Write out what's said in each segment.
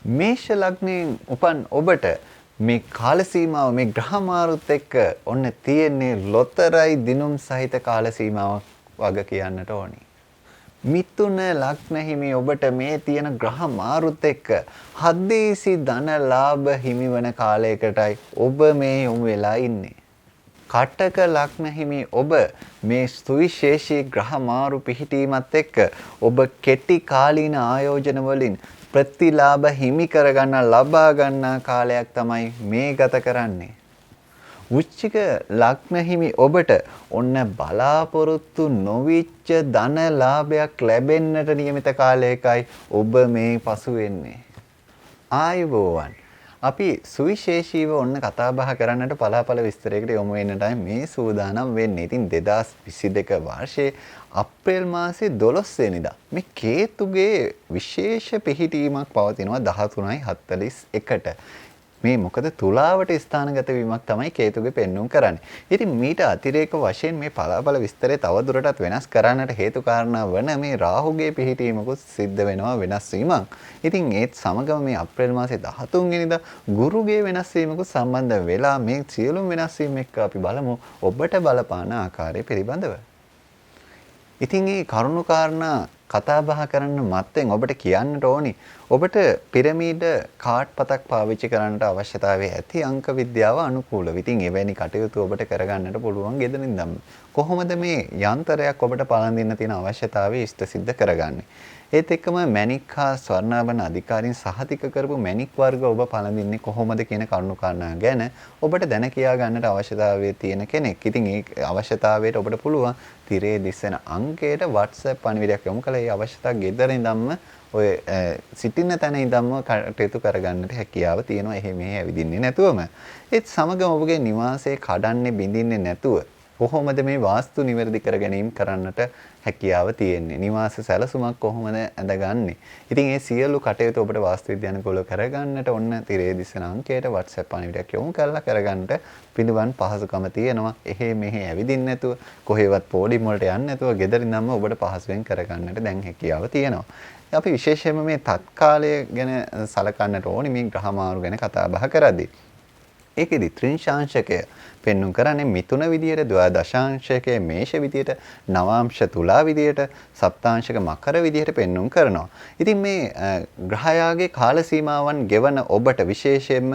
මේෂ ලග්නයෙන් උපන් ඔබට මේ කාල සීමාව මේ ග්‍රහ මාරුත් එක්ක ඔන්න තියෙන්නේ ලොතරයි දිනුම් සහිත කාල සීමාවක් වගේ කියන්නට ඕනි. මිථුන ලග්න හිමි ඔබට මේ තියෙන ග්‍රහ මාරුත් එක්ක හදේසි ධන ලාභ හිමිවන කාලයකටයි ඔබ මේ යොමු වෙලා ඉන්නේ. කටක ලග්න හිමි ඔබ මේ සුවිශේෂී ග්‍රහ මාරු පිහිටීමත් එක්ක ඔබ කෙටි කාලීන ආයෝජන වලින් ප්‍රතිලාභ හිමි කරගන්න ලබා ගන්නා කාලයක් තමයි මේ ගත කරන්නේ. වෘශ්චික ලග්න හිමි ඔබට ඔන්න බලාපොරොත්තු නොවිච්ච ධන ලාභයක් ලැබෙන්නට නියමිත කාලයකයි ඔබ මේ පසු වෙන්නේ. ආයුබෝවන්. අපි සුවිශේෂීව ඔන්න කතා බහ කරන්නට පලාපල විස්තරයකට යොමු වෙන්නටයි මේ සූදානම් වෙන්නේ. ඉතින් 2022 වර්ෂයේ අප්‍රේල් මාසයේ 12 වෙනිදා මේ කේතුගේ විශේෂ පිහිටීමක් පවතිනවා 13:41ට. මේ මොකද තුලාවට ස්ථානගත වීමක් තමයි කේතුගේ පෙන්වුම් කරන්නේ. ඉතින් මීට අතිරේක වශයෙන් මේ පලාපල විස්තරය තව දුරටත් වෙනස් කරන්නට හේතු කාරණා වන මේ රාහුගේ පිහිටීමකුත් සිද්ධ වෙනවා වෙනස් වීමක්. ඉතින් ඒත් සමගම මේ අප්‍රේල් මාසයේ 13 වෙනිදා ගුරුගේ වෙනස් වීමකුත් සම්බන්ධ වෙලා මේ සියලුම වෙනස් වීම එක්ක අපි බලමු ඔබට බලපාන ආකාරය පිළිබඳව. ඉතින් මේ කරුණු කාරණා කතා බහ කරන්න මත්තෙන් ඔබට කියන්නට ඕනි ඔබට පිරමීඩ කාඩ් පතක් පාවිච්චි කරන්නට අවශ්‍යතාවය ඇති අංක විද්‍යාව අනුකූලව. ඉතින් එවැනි කටයුතු ඔබට කරගන්නට පුළුවන් ගෙදරින් ඉඳන්. කොහොමද මේ යන්ත්‍රයක් ඔබට පලඳින්න තියෙන අවශ්‍යතාවය ඉෂ්ට සිද්ධ කරගන්නේ? ඒත් එක්කම මැණික් හා ස්වර්ණාභරණ අධිකාරීන් සහතික කරපු මැණික් වර්ග ඔබ පලඳින්නේ කොහොමද කියන කරුණු කාරණා ගැන ඔබට දැන කියා ගන්නට අවශ්‍යතාවය තියෙන කෙනෙක්. ඉතින් ඒ අවශ්‍යතාවයට ඔබට පුළුවන් තිරේ දිස්සෙන අංකයට WhatsApp පණිවිඩයක් යොමු කළා. ඒ අවශ්‍යතාව ගෙදර ඉඳන්ම ඔය සිටින තැන ඉඳන්ම කටයුතු කරගන්නට හැකියාව තියෙනවා. එහෙ මෙහෙ ඇවිදින්නේ නැතුවම. ඒත් සමගම ඔබගේ නිවාසයේ කඩන්නේ බිඳින්නේ නැතුව කොහොමද මේ වාස්තු නිවැරදි කර ගැනීම කරන්නට හැකියාව තියෙන්නේ? නිවාස සැලසුමක් කොහොමද ඇඳගන්නේ? ඉතින් මේ සියලු කටයුතු ඔබට වාස්තු විද්‍යානුකූලව කරගන්නට ඔන්න තිරේ දිස්සන අංකයට WhatsApp පණිවිඩයක් යොමු කරලා කරගන්නට පිළිවන් පහසුකම තියෙනවා. එහෙ මෙහෙ ඇවිදින්න නැතුව කොහෙවත් පොඩි වලට යන්න නැතුව ගෙදර ඉඳන්ම ඔබට පහසුවෙන් කරගන්නට දැන් හැකියාව තියෙනවා. අපි විශේෂයෙන්ම මේ තත්කාලය ගැන සලකන්නට ඕනි මේ ග්‍රහ මාරු ගැන කතා බහ කරද්දී. ඒකෙදි ත්‍රිංශාංශකය පෙන්වුම් කරන්නේ මිථුන විදියට, ද්වාදශාංශකයේ මේෂ විදියට, නවාංශ තුලා විදියට, සප්තාංශක මකර විදියට පෙන්වුම් කරනවා. ඉතින් මේ ග්‍රහයාගේ කාල සීමාවන් ගෙවන ඔබට විශේෂයෙන්ම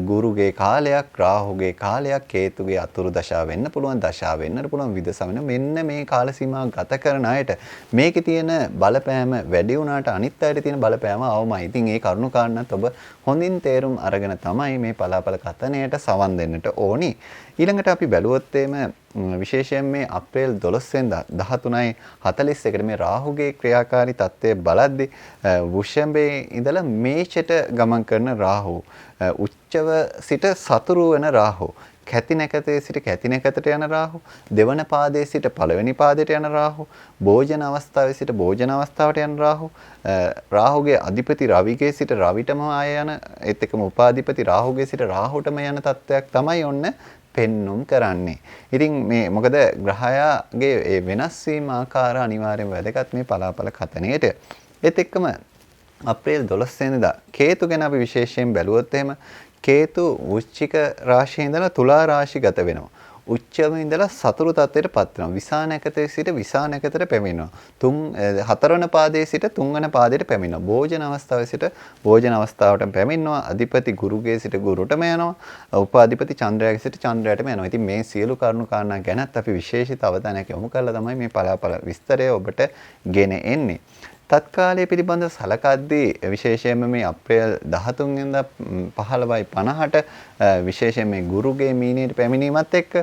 ගුරුගේ කාලයක්, රාහුගේ කාලයක්, කේතුගේ අතුරු දශා වෙන්න පුළුවන්, දශා වෙන්නට පුළුවන්, විදසා වෙන මෙන්න මේ කාල සීමාව ගත කරන අයට මේකේ තියෙන බලපෑම වැඩි වුණාට අනිත් අයට තියෙන බලපෑම අවමයි. ඉතින් ඒ කරුණු කාරණාත් ඔබ හොඳින් තේරුම් අරගෙන තමයි මේ පලාපල කතනයට සවන් දෙන්නට ඕනි. ඊළඟට අපි බැලුවොත් විශේෂයෙන් මේ අප්‍රේල් 12 වෙනිදා 13:41ට මේ රාහුගේ ක්‍රියාකාරී තත්ත්වය බලද්දී වෘෂභයේ ඉඳලා මේෂයට ගමන් කරන රාහු, උච්චව සිට සතුරු වෙන රාහු, කැති නැකතේ සිට කැති නැකතට යන රාහු, දෙවන පාදයේ සිට පළවෙනි පාදයට යන රාහු, භෝජන අවස්ථාවේ සිට භෝජන අවස්ථාවට යන රාහු, රාහුගේ අධිපති රවිගේ සිට රවිටම ආය යන, ඒත් එක්කම උපාධිපති රාහුගේ සිට රාහුටම යන තත්ත්වයක් තමයි ඔන්න පෙන්눔 කරන්නේ. ඉතින් මේ මොකද ග්‍රහයාගේ ඒ වෙනස් වීම ආකාර අනිවාර්යයෙන්ම වැදගත් මේ පලාපල කතනයේට. ඒත් එක්කම අප්‍රේල් 12 වෙනිදා කේතු ගැන අපි විශේෂයෙන් බැලුවොත් එහෙම කේතු වෘශ්චික රාශියේ ඉඳලා තුලා රාශිගත වෙනවා. උච්චව ඉඳලා සතුරු තත්ත්වයට පත් වෙනවා. විසානකතේ සිට විසානකතට පැමිණෙනවා. හතරවන පාදයේ සිට තුන්වන පාදයට පැමිණෙනවා. භෝජන අවස්ථාවේ සිට භෝජන අවස්ථාවට පැමිණෙනවා. අධිපති ගුරුගේ සිට ගුරුටම යනවා. උපාධිපති චන්ද්‍රයාගේ සිට චන්ද්‍රයාටම යනවා. ඉතින් මේ සියලු කරුණු කාරණා ගැනත් අපි විශේෂිත අවධානයක් යොමු කරලා තමයි මේ පලාපල විස්තරය ඔබට ගෙන එන්නේ. තත්කාලය පිළිබඳව සලකද්දී විශේෂයෙන්ම මේ අප්‍රේල් 13 වෙනිදා 15:50ට විශේෂයෙන් මේ ගුරුගේ මීනයට පැමිණීමත් එක්ක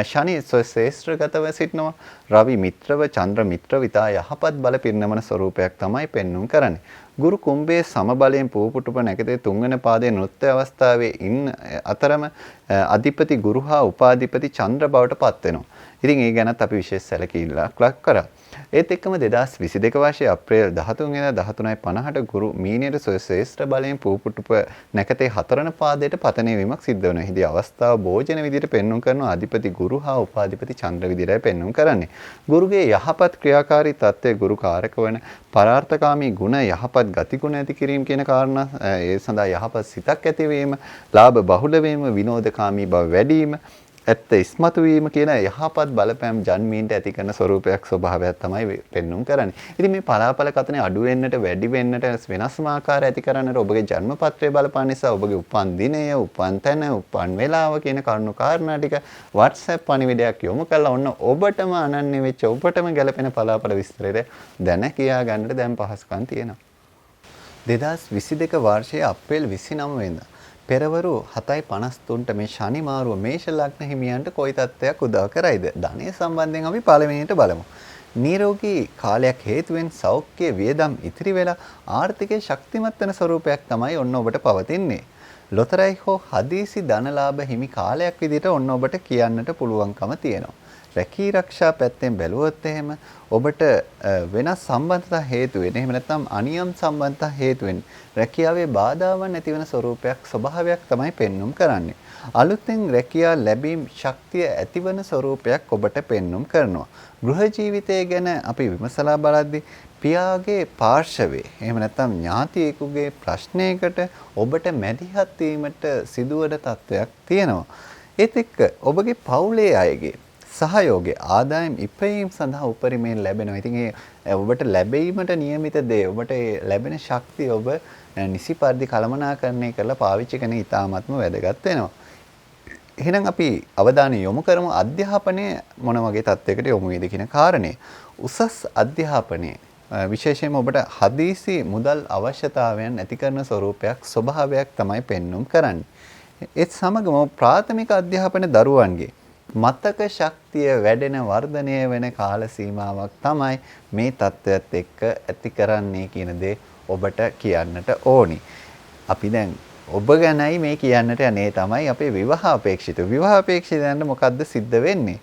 ශනි ශ්‍රේෂ්ඨගතව සිටිනවා. රවි මිත්‍රව, චන්ද්‍ර මිත්‍රව ඉතා යහපත් බල පිරිනමන ස්වරූපයක් තමයි පෙන්වුම් කරන්නේ. ගුරු කුම්භයේ සමබලයෙන් පූපුටුප නැකතේ තුන්වන පාදයේ නෘත්‍ය අවස්ථාවේ ඉන්න අතරම අධිපති ගුරු හා උපාධිපති චන්ද්‍ර බවට පත් වෙනවා. ඉතින් ඒ ගැනත් අපි විශේෂ සැලකිල්ලක් ලක් කරා. ඒත් එක්කම 2022 වර්ෂයේ අප්‍රේල් 13 වෙනිදා 13:50ට ගුරු මීනියට ශ්‍රේෂ්ඨ බලයෙන් පූපුටුප නැකතේ 4 පාදයට පතනය වීමක් සිද්ධ වෙනවා. ඉහිදී අවස්ථාව භෝජන විදියට පෙන්වුම් කරන අධිපති ගුරු හා උපාධිපති චන්ද්‍ර විදියටයි පෙන්වුම් කරන්නේ. ගුරුගේ යහපත් ක්‍රියාකාරී තත්ත්වයේ ගුරු කාරක වන පරාර්ථකාමී ගුණ යහපත් ගතිගුණ ඇති කිරීම කියන කාරණා ඒ සඳහා යහපත් සිතක් ඇතිවීම, ලාභ බහුල වීම, විනෝදකාමී බව වැඩි වීම, ඇත්ත ඉස්මතු වීම කියන යහපත් බලපෑම් ජන්මීන්ට ඇති කරන ස්වરૂපයක් ස්වභාවයක් තමයි පෙන්වුම් කරන්නේ. ඉතින් මේ පලාපල කතනේ අඩු වෙන්නට වැඩි වෙන්නට වෙනස්ම ආකාර ඇති කරන්නට ඔබගේ ජන්මපත්‍රය බලපාන නිසා ඔබගේ උපන් දිනය, උපන් තැන, උපන් වේලාව කියන කරුණු කාරණා ටික WhatsApp පණිවිඩයක් යොමු කළා ඔන්න ඔබටම අනන්‍ය වෙච්ච ඔබටම ගැලපෙන පලාපල විස්තරය දැන කියා ගන්නට දැන් පහසුකම් තියෙනවා. 2022 වර්ෂයේ අප්‍රේල් 29 වෙනිදා පෙරවරු 7:53ට මේ ශනි මාරුව මේෂ ලග්න හිමියන්ට කොයි තත්ත්වයක් උදා කරයිද? ධනය සම්බන්ධයෙන් අපි පළවෙනියට බලමු. නිරෝගී කාලයක් හේතුවෙන් සෞඛ්‍ය වියදම් ඉතිරි වෙලා ආර්ථිකයේ ශක්තිමත් වෙන ස්වරූපයක් තමයි ඔන්න ඔබට පවතින්නේ. ලොතරැයි හෝ හදිසි ධනලාභ හිමි කාලයක් විදිහට ඔන්න ඔබට කියන්නට පුළුවන්කම තියෙනවා. රැකී ආරක්ෂා පැත්තෙන් බැලුවොත් එහෙම ඔබට වෙනස් සම්බන්ධතා හේතු වෙන එහෙම නැත්නම් අනියම් සම්බන්ධතා හේතු වෙන රැකියාවේ බාධාවන් ඇති වෙන ස්වરૂපයක් ස්වභාවයක් තමයි පෙන්눔 කරන්නේ. අලුතෙන් රැකියා ලැබීම් ශක්තිය ඇතිවන ස්වરૂපයක් ඔබට පෙන්눔 කරනවා. ගෘහ ජීවිතය ගැන අපි විමසලා බලද්දී පියාගේ පාර්ශවයේ එහෙම නැත්නම් ඥාතියෙකුගේ ප්‍රශ්නයකට ඔබට මැදිහත් වීමට සිදුවන තත්වයක් තියෙනවා. ඒත් එක්ක ඔබගේ පවුලේ අයගේ සහයෝගය ආදායම් ඉපයීම සඳහා උපරිමයෙන් ලැබෙනවා. ඉතින් ඒ ඔබට ලැබීමට නියමිත දේ ඔබට ලැබෙන ශක්තිය ඔබ නිසි පරිදි කළමනාකරණය කරලා පාවිච්චි කරන ඉතාමත්ම වැදගත් වෙනවා. එහෙනම් අපි අවධානය යොමු කරමු අධ්‍යාපනය මොන වගේ තත්යකට යොමු වේද කියන කාරණේ. උසස් අධ්‍යාපනයේ විශේෂයෙන්ම ඔබට හදිසි මුදල් අවශ්‍යතාවයන් ඇති කරන ස්වરૂපයක් ස්වභාවයක් තමයි පෙන්눔 කරන්නේ. ඒත් සමගම ප්‍රාථමික අධ්‍යාපන දරුවන්ගේ මතක ශක්තිය වැඩෙන වර්ධනය වෙන කාල සීමාවක් තමයි මේ தත්ත්වයට එක්ක ඇති කරන්නේ කියන දේ ඔබට කියන්නට ඕනි. අපි දැන් ඔබ ගැනයි මේ කියන්නට යන්නේ තමයි අපේ විවාහ අපේක්ෂිත. විවාහ අපේක්ෂිතයන්ට මොකද්ද සිද්ධ වෙන්නේ?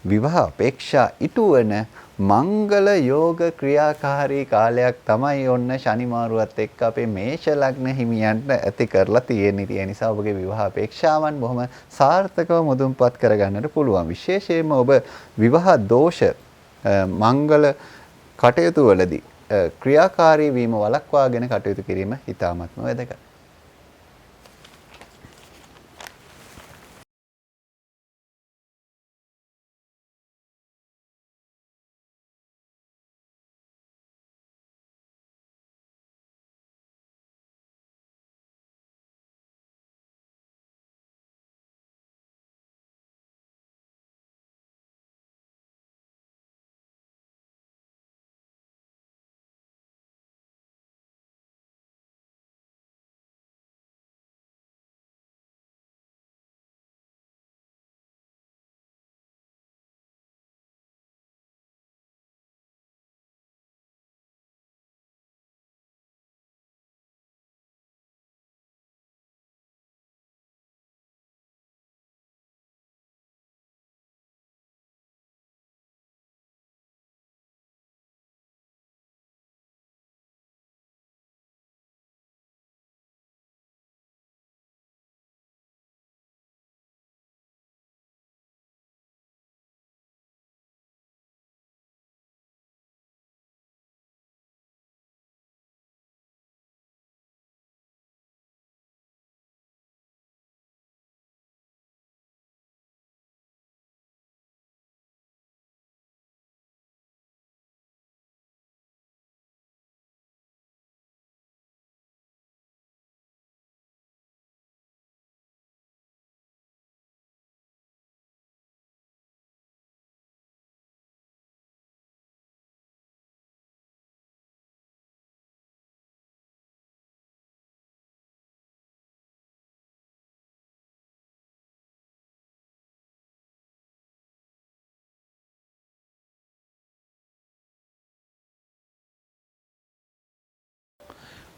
විවාහ අපේක්ෂා ඉටුවන මංගල යෝග ක්‍රියාකාරී කාලයක් තමයි ඔන්න ශනි මාරුවත් එක්ක අපේ මේෂ ලග්න හිමියන්ට ඇති කරලා තියෙන්නේ. ඒ නිසා ඔබගේ විවාහ අපේක්ෂාවන් බොහොම සාර්ථකව මුදුන්පත් කරගන්නට පුළුවන්. විශේෂයෙන්ම ඔබ විවාහ දෝෂ මංගල කටයුතු වලදී ක්‍රියාකාරී වීම වළක්වාගෙන කටයුතු කිරීම ඉතාමත්ම වැදගත්.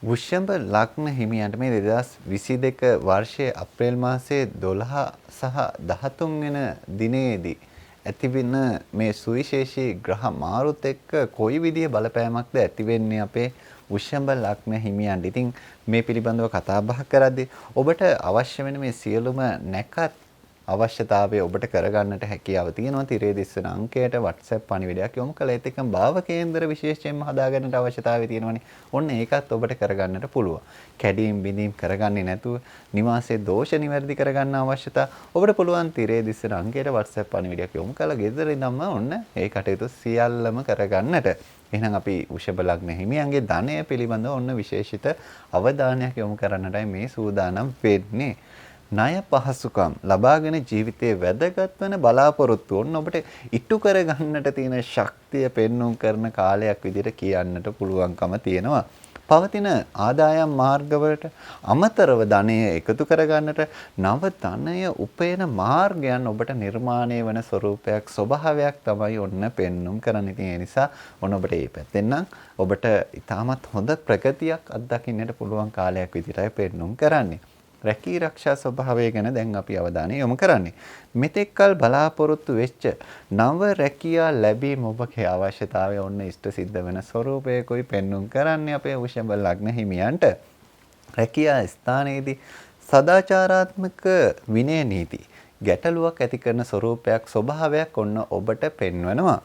වෘෂභ ලග්න හිමියන්ට මේ 2022 වර්ෂයේ අප්‍රේල් මාසයේ 12 සහ 13 වෙන දිනේදී ඇතිවෙන මේ සුවිශේෂී ග්‍රහ මාරුත් එක්ක කොයි විදිහේ බලපෑමක්ද ඇති වෙන්නේ අපේ වෘෂභ ලග්න හිමියන්ට. ඉතින් මේ පිළිබඳව කතා බහ කරද්දී ඔබට අවශ්‍ය වෙන මේ සියලුම නැකත් අවශ්‍යතාවය ඔබට කරගන්නට හැකියාව තියෙනවා. තිරේ දිස්සන අංකයට WhatsApp පණිවිඩයක් යොමු කළා. ඒත් එක්කම භාව කේන්දර විශේෂයෙන්ම හදාගන්නට අවශ්‍යතාවය තියෙනවනේ. ඔන්න ඒකත් ඔබට කරගන්නට පුළුවන්. කැඩීම් බිඳීම් කරගන්නේ නැතුව නිවාසයේ දෝෂ නිවැරදි කරගන්න අවශ්‍යතාව ඔබට පුළුවන්. තිරේ දිස්සන අංකයට WhatsApp පණිවිඩයක් යොමු කළා. ගෙදර ඉඳන්ම ඔන්න ඒ කටයුතු සියල්ලම කරගන්නට. එහෙනම් අපි වෘෂභ ලග්න හිමියන්ගේ ධනය පිළිබඳව ඔන්න විශේෂිත අවධානයක් යොමු කරන්නටයි මේ සූදානම් වෙන්නේ. ණය පහසුකම් ලබාගෙන ජීවිතයේ වැදගත් වන බලාපොරොත්තු ඔන්න ඔබට ඉටු කර ගන්නට තියෙන ශක්තිය පෙන්වුම් කරන කාලයක් විදිහට කියන්නට පුළුවන්කම තියෙනවා. පවතින ආදායම් මාර්ගවලට අමතරව ධනය එකතු කර ගන්නට නව ධනය උපයන මාර්ගයන් ඔබට නිර්මාණය වන ස්වરૂපයක් ස්වභාවයක් තමයි ඔන්න පෙන්වුම් කරන්නේ. ඉතින් ඒ නිසා ඔන්න ඔබට මේ පැත්තෙන් නම් ඔබට ඉතාමත් හොඳ ප්‍රගතියක් අත්දකින්නට පුළුවන් කාලයක් විදිහටයි පෙන්වුම් කරන්නේ. රැකී ආරක්ෂා ස්වභාවය ගැන දැන් අපි අවධානය යොමු කරන්නේ. මෙතෙක්කල් බලාපොරොත්තු වෙච්ච නව රැකියා ලැබීම ඔබගේ අවශ්‍යතාවය ඔන්න ඉෂ්ට සිද්ධ වෙන ස්වરૂපයකයි පෙන්වුම් කරන්නේ අපේ වෘෂභ ලග්න හිමියන්ට. රැකියා ස්ථානයේදී සදාචාරාත්මක විනය නීති ගැටලුවක් ඇති කරන ස්වરૂපයක් ස්වභාවයක් ඔන්න ඔබට පෙන්වනවා.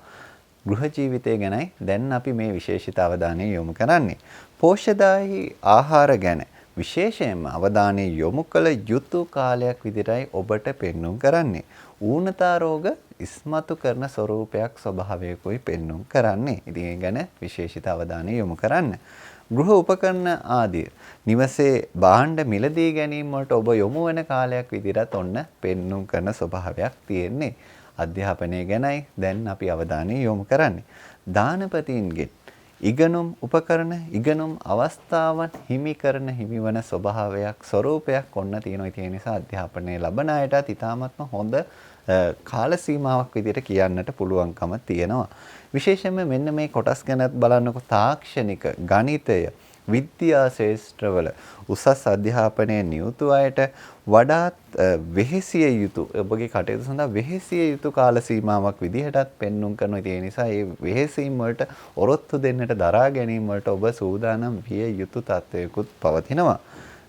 ගෘහ ජීවිතය ගැනයි දැන් අපි මේ විශේෂිත අවධානය යොමු කරන්නේ. පෝෂ්‍යදායී ආහාර ගැන විශේෂයෙන්ම අවධානය යොමු කළ යුතු කාලයක් විදිහටයි ඔබට පෙන්වුම් කරන්නේ. ඌනතා රෝග ඉස්මතු කරන ස්වરૂපයක් ස්වභාවයකයි පෙන්වුම් කරන්නේ. ඉතින් ඒ ගැන විශේෂිත අවධානය යොමු කරන්න. ගෘහ උපකරණ ආදී නිවසේ භාණ්ඩ මිලදී ගැනීම වලට ඔබ යොමු වෙන කාලයක් විදිහට ඔන්න පෙන්වුම් කරන ස්වභාවයක් තියෙන්නේ. අධ්‍යාපනය ගැනයි දැන් අපි අවධානය යොමු කරන්නේ. දානපතීන්ගේ ඉගෙනුම් උපකරණ ඉගෙනුම් අවස්ථාවන් හිමි කරන හිමිවන ස්වභාවයක් ස්වરૂපයක් ඔන්න තියෙනවා. ඒ නිසා අධ්‍යාපනයේ ලබන අයටත් ඉතාමත්ම හොඳ කාල සීමාවක් විදිහට කියන්නට පුළුවන්කම තියෙනවා. විශේෂයෙන්ම මෙන්න මේ කොටස් ගැනත් බලන්නකො තාක්ෂණික ගණිතය විද්‍යා ශාස්ත්‍රවල උසස් අධ්‍යාපනයේ නියුතු අයට වඩාත් වෙහෙසිය යුතු ඔබගේ කටයුතු සඳහා වෙහෙසිය යුතු කාල සීමාවක් විදිහටත් පෙන්වුම් කරනවා. ඒ නිසා මේ වෙහෙසීම් වලට ඔරොත්තු දෙන්නට දරා ගැනීම වලට ඔබ සූදානම් විය යුතු තත්ත්වයකුත් පවතිනවා.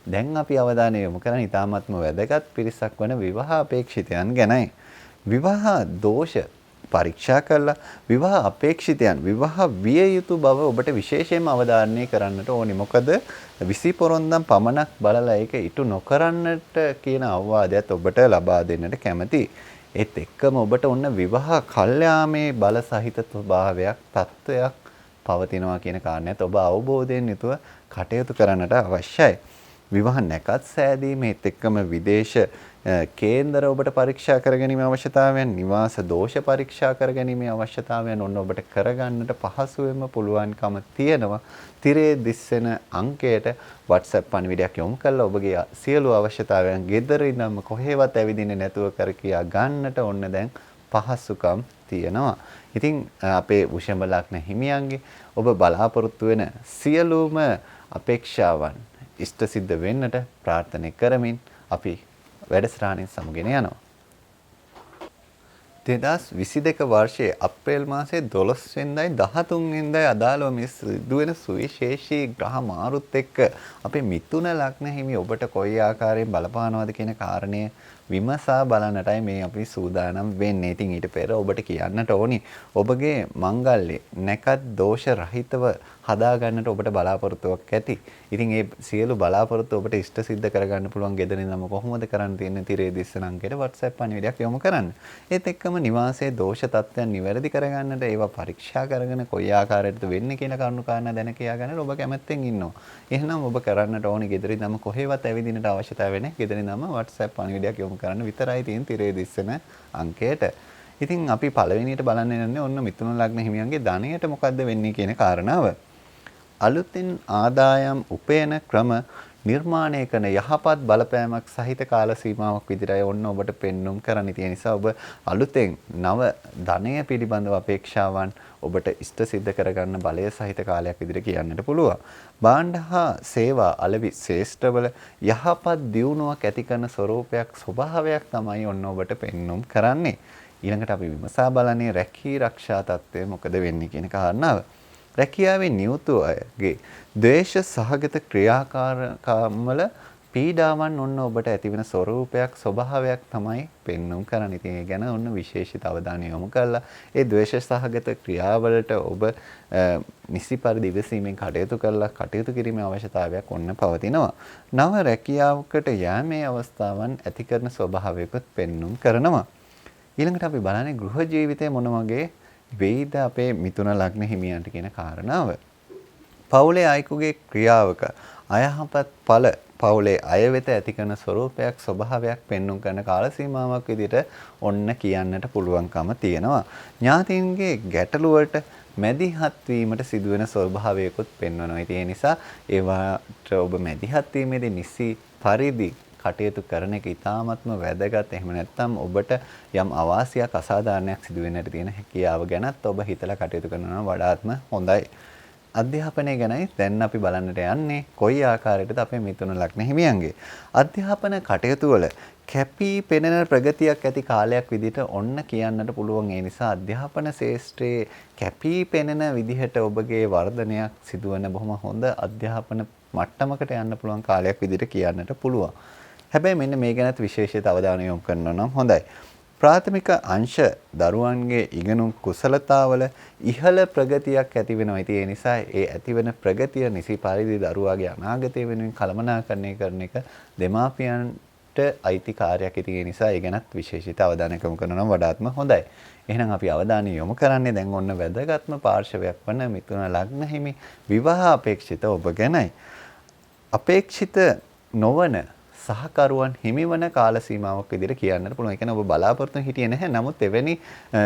දැන් අපි අවධානය යොමු කරන්නේ ඉතාමත්ම වැදගත් පිරිසක් වන විවාහ අපේක්ෂිතයන් ගැනයි. විවාහ දෝෂ පරීක්ෂා කරලා විවාහ අපේක්ෂිතයන් විවාහ විය යුතු බව ඔබට විශේෂයෙන්ම අවධාරණය කරන්නට ඕනි. මොකද 20 පොරොන්දම් පමණක් බලලා ඒක ඉටු නොකරන්නට කියන අවවාදයත් ඔබට ලබා දෙන්නට කැමැති. ඒත් එක්කම ඔබට ඔන්න විවාහ කල්යාමේ බල සහිත ස්වභාවයක් තත්වයක් පවතිනවා කියන කාරණයත් ඔබ අවබෝධයෙන් යුතුව කටයුතු කරන්නට අවශ්‍යයි. විවාහ නැකත් සෑදීමේත් එක්කම විදේශ කේන්දර ඔබට පරීක්ෂා කරගැනීමේ අවශ්‍යතාවයන් නිවාස දෝෂ පරීක්ෂා කරගැනීමේ අවශ්‍යතාවයන් ඔන්න ඔබට කරගන්නට පහසුවෙන්ම පුළුවන්කම තියෙනවා. තිරේ දිස්සෙන අංකයට WhatsApp පණිවිඩයක් යොමු කරලා ඔබගේ සියලු අවශ්‍යතාවයන් ගෙදර ඉඳන්ම කොහෙවත් ඇවිදින්නේ නැතුව කර කියා ගන්නට ඔන්න දැන් පහසුකම් තියෙනවා. ඉතින් අපේ වෘෂභ ලග්න හිමියන්ගේ ඔබ බලාපොරොත්තු වෙන සියලුම අපේක්ෂාවන් ඉෂ්ට සිද්ධ වෙන්නට ප්‍රාර්ථනා කරමින් අපි වැඩසටහනින් සමුගෙන යනවා. 2022 වර්ෂයේ අප්‍රේල් මාසයේ 12 වෙනිදායි 13 වෙනිදායි අදාළව මේ සිදුවෙන සුවිශේෂී ග්‍රහ මාරුත් එක්ක අපේ මිථුන ලග්න හිමි ඔබට කොයි ආකාරයෙන් බලපානවද කියන කාරණය විමසා බලන්නටයි මේ අපි සූදානම් වෙන්නේ. ඉතින් ඊට පෙර ඔබට කියන්නට ඕනි ඔබගේ මංගල්‍ය නැකත් දෝෂ රහිතව හදා ගන්නට ඔබට බලාපොරොත්තුවක් ඇති. ඉතින් ඒ සියලු බලාපොරොත්තු ඔබට ඉෂ්ට සිද්ධ කරගන්න පුළුවන් ගෙදර ඉඳන්ම කොහොමද කරන්න තියෙන්නේ? තිරේ දිස්සන අංකයට WhatsApp පණිවිඩයක් යොමු කරන්න. ඒත් එක්කම නිවාසයේ දෝෂ තත්ත්වයන් නිවැරදි කරගන්නට ඒවා පරීක්ෂා කරගෙන කොයි ආකාරයකටද වෙන්නේ කියන කරුණු කාරණා දැන කියා ගන්න ඔබ කැමැත්තෙන් ඉන්නවා. එහෙනම් ඔබ කරන්නට ඕනි ගෙදර ඉඳන්ම කොහෙවත් ඇවිදින්නට අවශ්‍යතාවය නැහැ. ගෙදර ඉඳන්ම WhatsApp පණිවිඩයක් යොමු කරන්න විතරයි තියෙන තිරේ දිස්සන අංකයට. ඉතින් අපි පළවෙනියට බලන්න යන්නේ ඔන්න මිථුන ලග්න හිමියන්ගේ ධනයට මොකද්ද වෙන්නේ කියන කාරණාව. අලුතින් ආදායම් උපයන ක්‍රම නිර්මාණය කරන යහපත් බලපෑමක් සහිත කාල සීමාවක් විදිහටයි ඔන්න ඔබට පෙන්눔 කරන්න තියෙන නිසා ඔබ අලුතෙන් නව ධනය පිළිබඳව අපේක්ෂාවන් ඔබට ඉෂ්ට සිද්ධ කරගන්න බලය සහිත කාලයක් විදිහට කියන්නට පුළුවන්. භාණ්ඩ හා සේවා අලෙවි ශේෂ්ඨවල යහපත් දියුණුවක් ඇති කරන ස්වરૂපයක් ස්වභාවයක් තමයි ඔන්න ඔබට පෙන්눔 කරන්නේ. ඊළඟට අපි විමසා බලන්නේ රැකී ආරක්ෂා තත්ත්වය මොකද වෙන්නේ කියන කාරණාව. රැකියාවේ නියුතු අයගේ ද්වේෂ සහගත ක්‍රියාකාරකම්වල පීඩාවන් ඔන්න ඔබට ඇතිවෙන ස්වરૂපයක් ස්වභාවයක් තමයි පෙන්වුම් කරන්නේ. ඉතින් ඒ ගැන ඔන්න විශේෂිත අවධානය යොමු කරලා ඒ ද්වේෂ සහගත ක්‍රියාවලට ඔබ නිසි පරිදි ඉවසීමෙන් කටයුතු කරලා කටයුතු කිරීමේ අවශ්‍යතාවයක් ඔන්න පවතිනවා. නව රැකියාවකට යෑමේ අවස්ථාවන් ඇති කරන ස්වභාවයකුත් පෙන්වුම් කරනවා. ඊළඟට අපි බලන්නේ ගෘහ ජීවිතය මොන වගේ වෙයිද අපේ මිථුන ලග්න හිමියන්ට කියන කාරණාව. පවුලේ අයෙකුගේ ක්‍රියාවක අයහපත් ඵල පවුලේ අය වෙත ඇති කරන ස්වરૂපයක් ස්වභාවයක් පෙන්වුම් කරන කාල සීමාවක් විදිහට ඔන්න කියන්නට පුළුවන්කම තියෙනවා. ඥාතීන්ගේ ගැටලුවට මැදිහත් වීමට සිදුවෙන ස්වභාවයකුත් පෙන්වනවා. ඒ නිසා ඒවට ඔබ මැදිහත් වීමේදී නිසි පරිදි කටයුතු කරන එක ඉතාමත්ම වැදගත්. එහෙම නැත්නම් ඔබට යම් අවාසියක් අසාධාරණයක් සිදු වෙන්නට තියෙන හැකියාව ගැනත් ඔබ හිතලා කටයුතු කරනවා වඩාත්ම හොඳයි. අධ්‍යාපනය ගැනයි දැන් අපි බලන්නට යන්නේ කොයි ආකාරයකටද අපේ මිථුන ලග්න හිමියන්ගේ අධ්‍යාපන කටයුතු වල කැපී පෙනෙන ප්‍රගතියක් ඇති කාලයක් විදිහට ඔන්න කියන්නට පුළුවන්. ඒ නිසා අධ්‍යාපන ශාස්ත්‍රයේ කැපී පෙනෙන විදිහට ඔබගේ වර්ධනයක් සිදුවන බොහොම හොඳ අධ්‍යාපන මට්ටමකට යන්න පුළුවන් කාලයක් විදිහට කියන්නට පුළුවන්. හැබැයි මෙන්න මේ ගැනත් විශේෂිත අවධානය යොමු කරනවා නම් හොඳයි. ප්‍රාථමික අංශ දරුවන්ගේ ඉගෙනුම් කුසලතාවල ඉහළ ප්‍රගතියක් ඇති වෙනවා. ඒ නිසා ඒ ඇතිවෙන ප්‍රගතිය නිසි පරිදි දරුවාගේ අනාගතය වෙනුවෙන් කළමනාකරණය කරන එක දෙමාපියන්ට අයිති කාර්යයක්. ඒ නිසා ඒ ගැනත් විශේෂිත අවධානයක් යොමු කරනවා නම් වඩාත්ම හොඳයි. එහෙනම් අපි අවධානය යොමු කරන්නේ දැන් ඔන්න වැදගත්ම පාර්ශවයක් වන මිථුන ලග්න හිමි විවාහ අපේක්ෂිත ඔබ ගැනයි. අපේක්ෂිත නොවන සහකරුවන් හිමිවන කාල සීමාවක් විදිහට කියන්නට පුළුවන්. ඒ කියන්නේ ඔබ බලාපොරොත්තු හිටියේ නැහැ. නමුත් එවැනි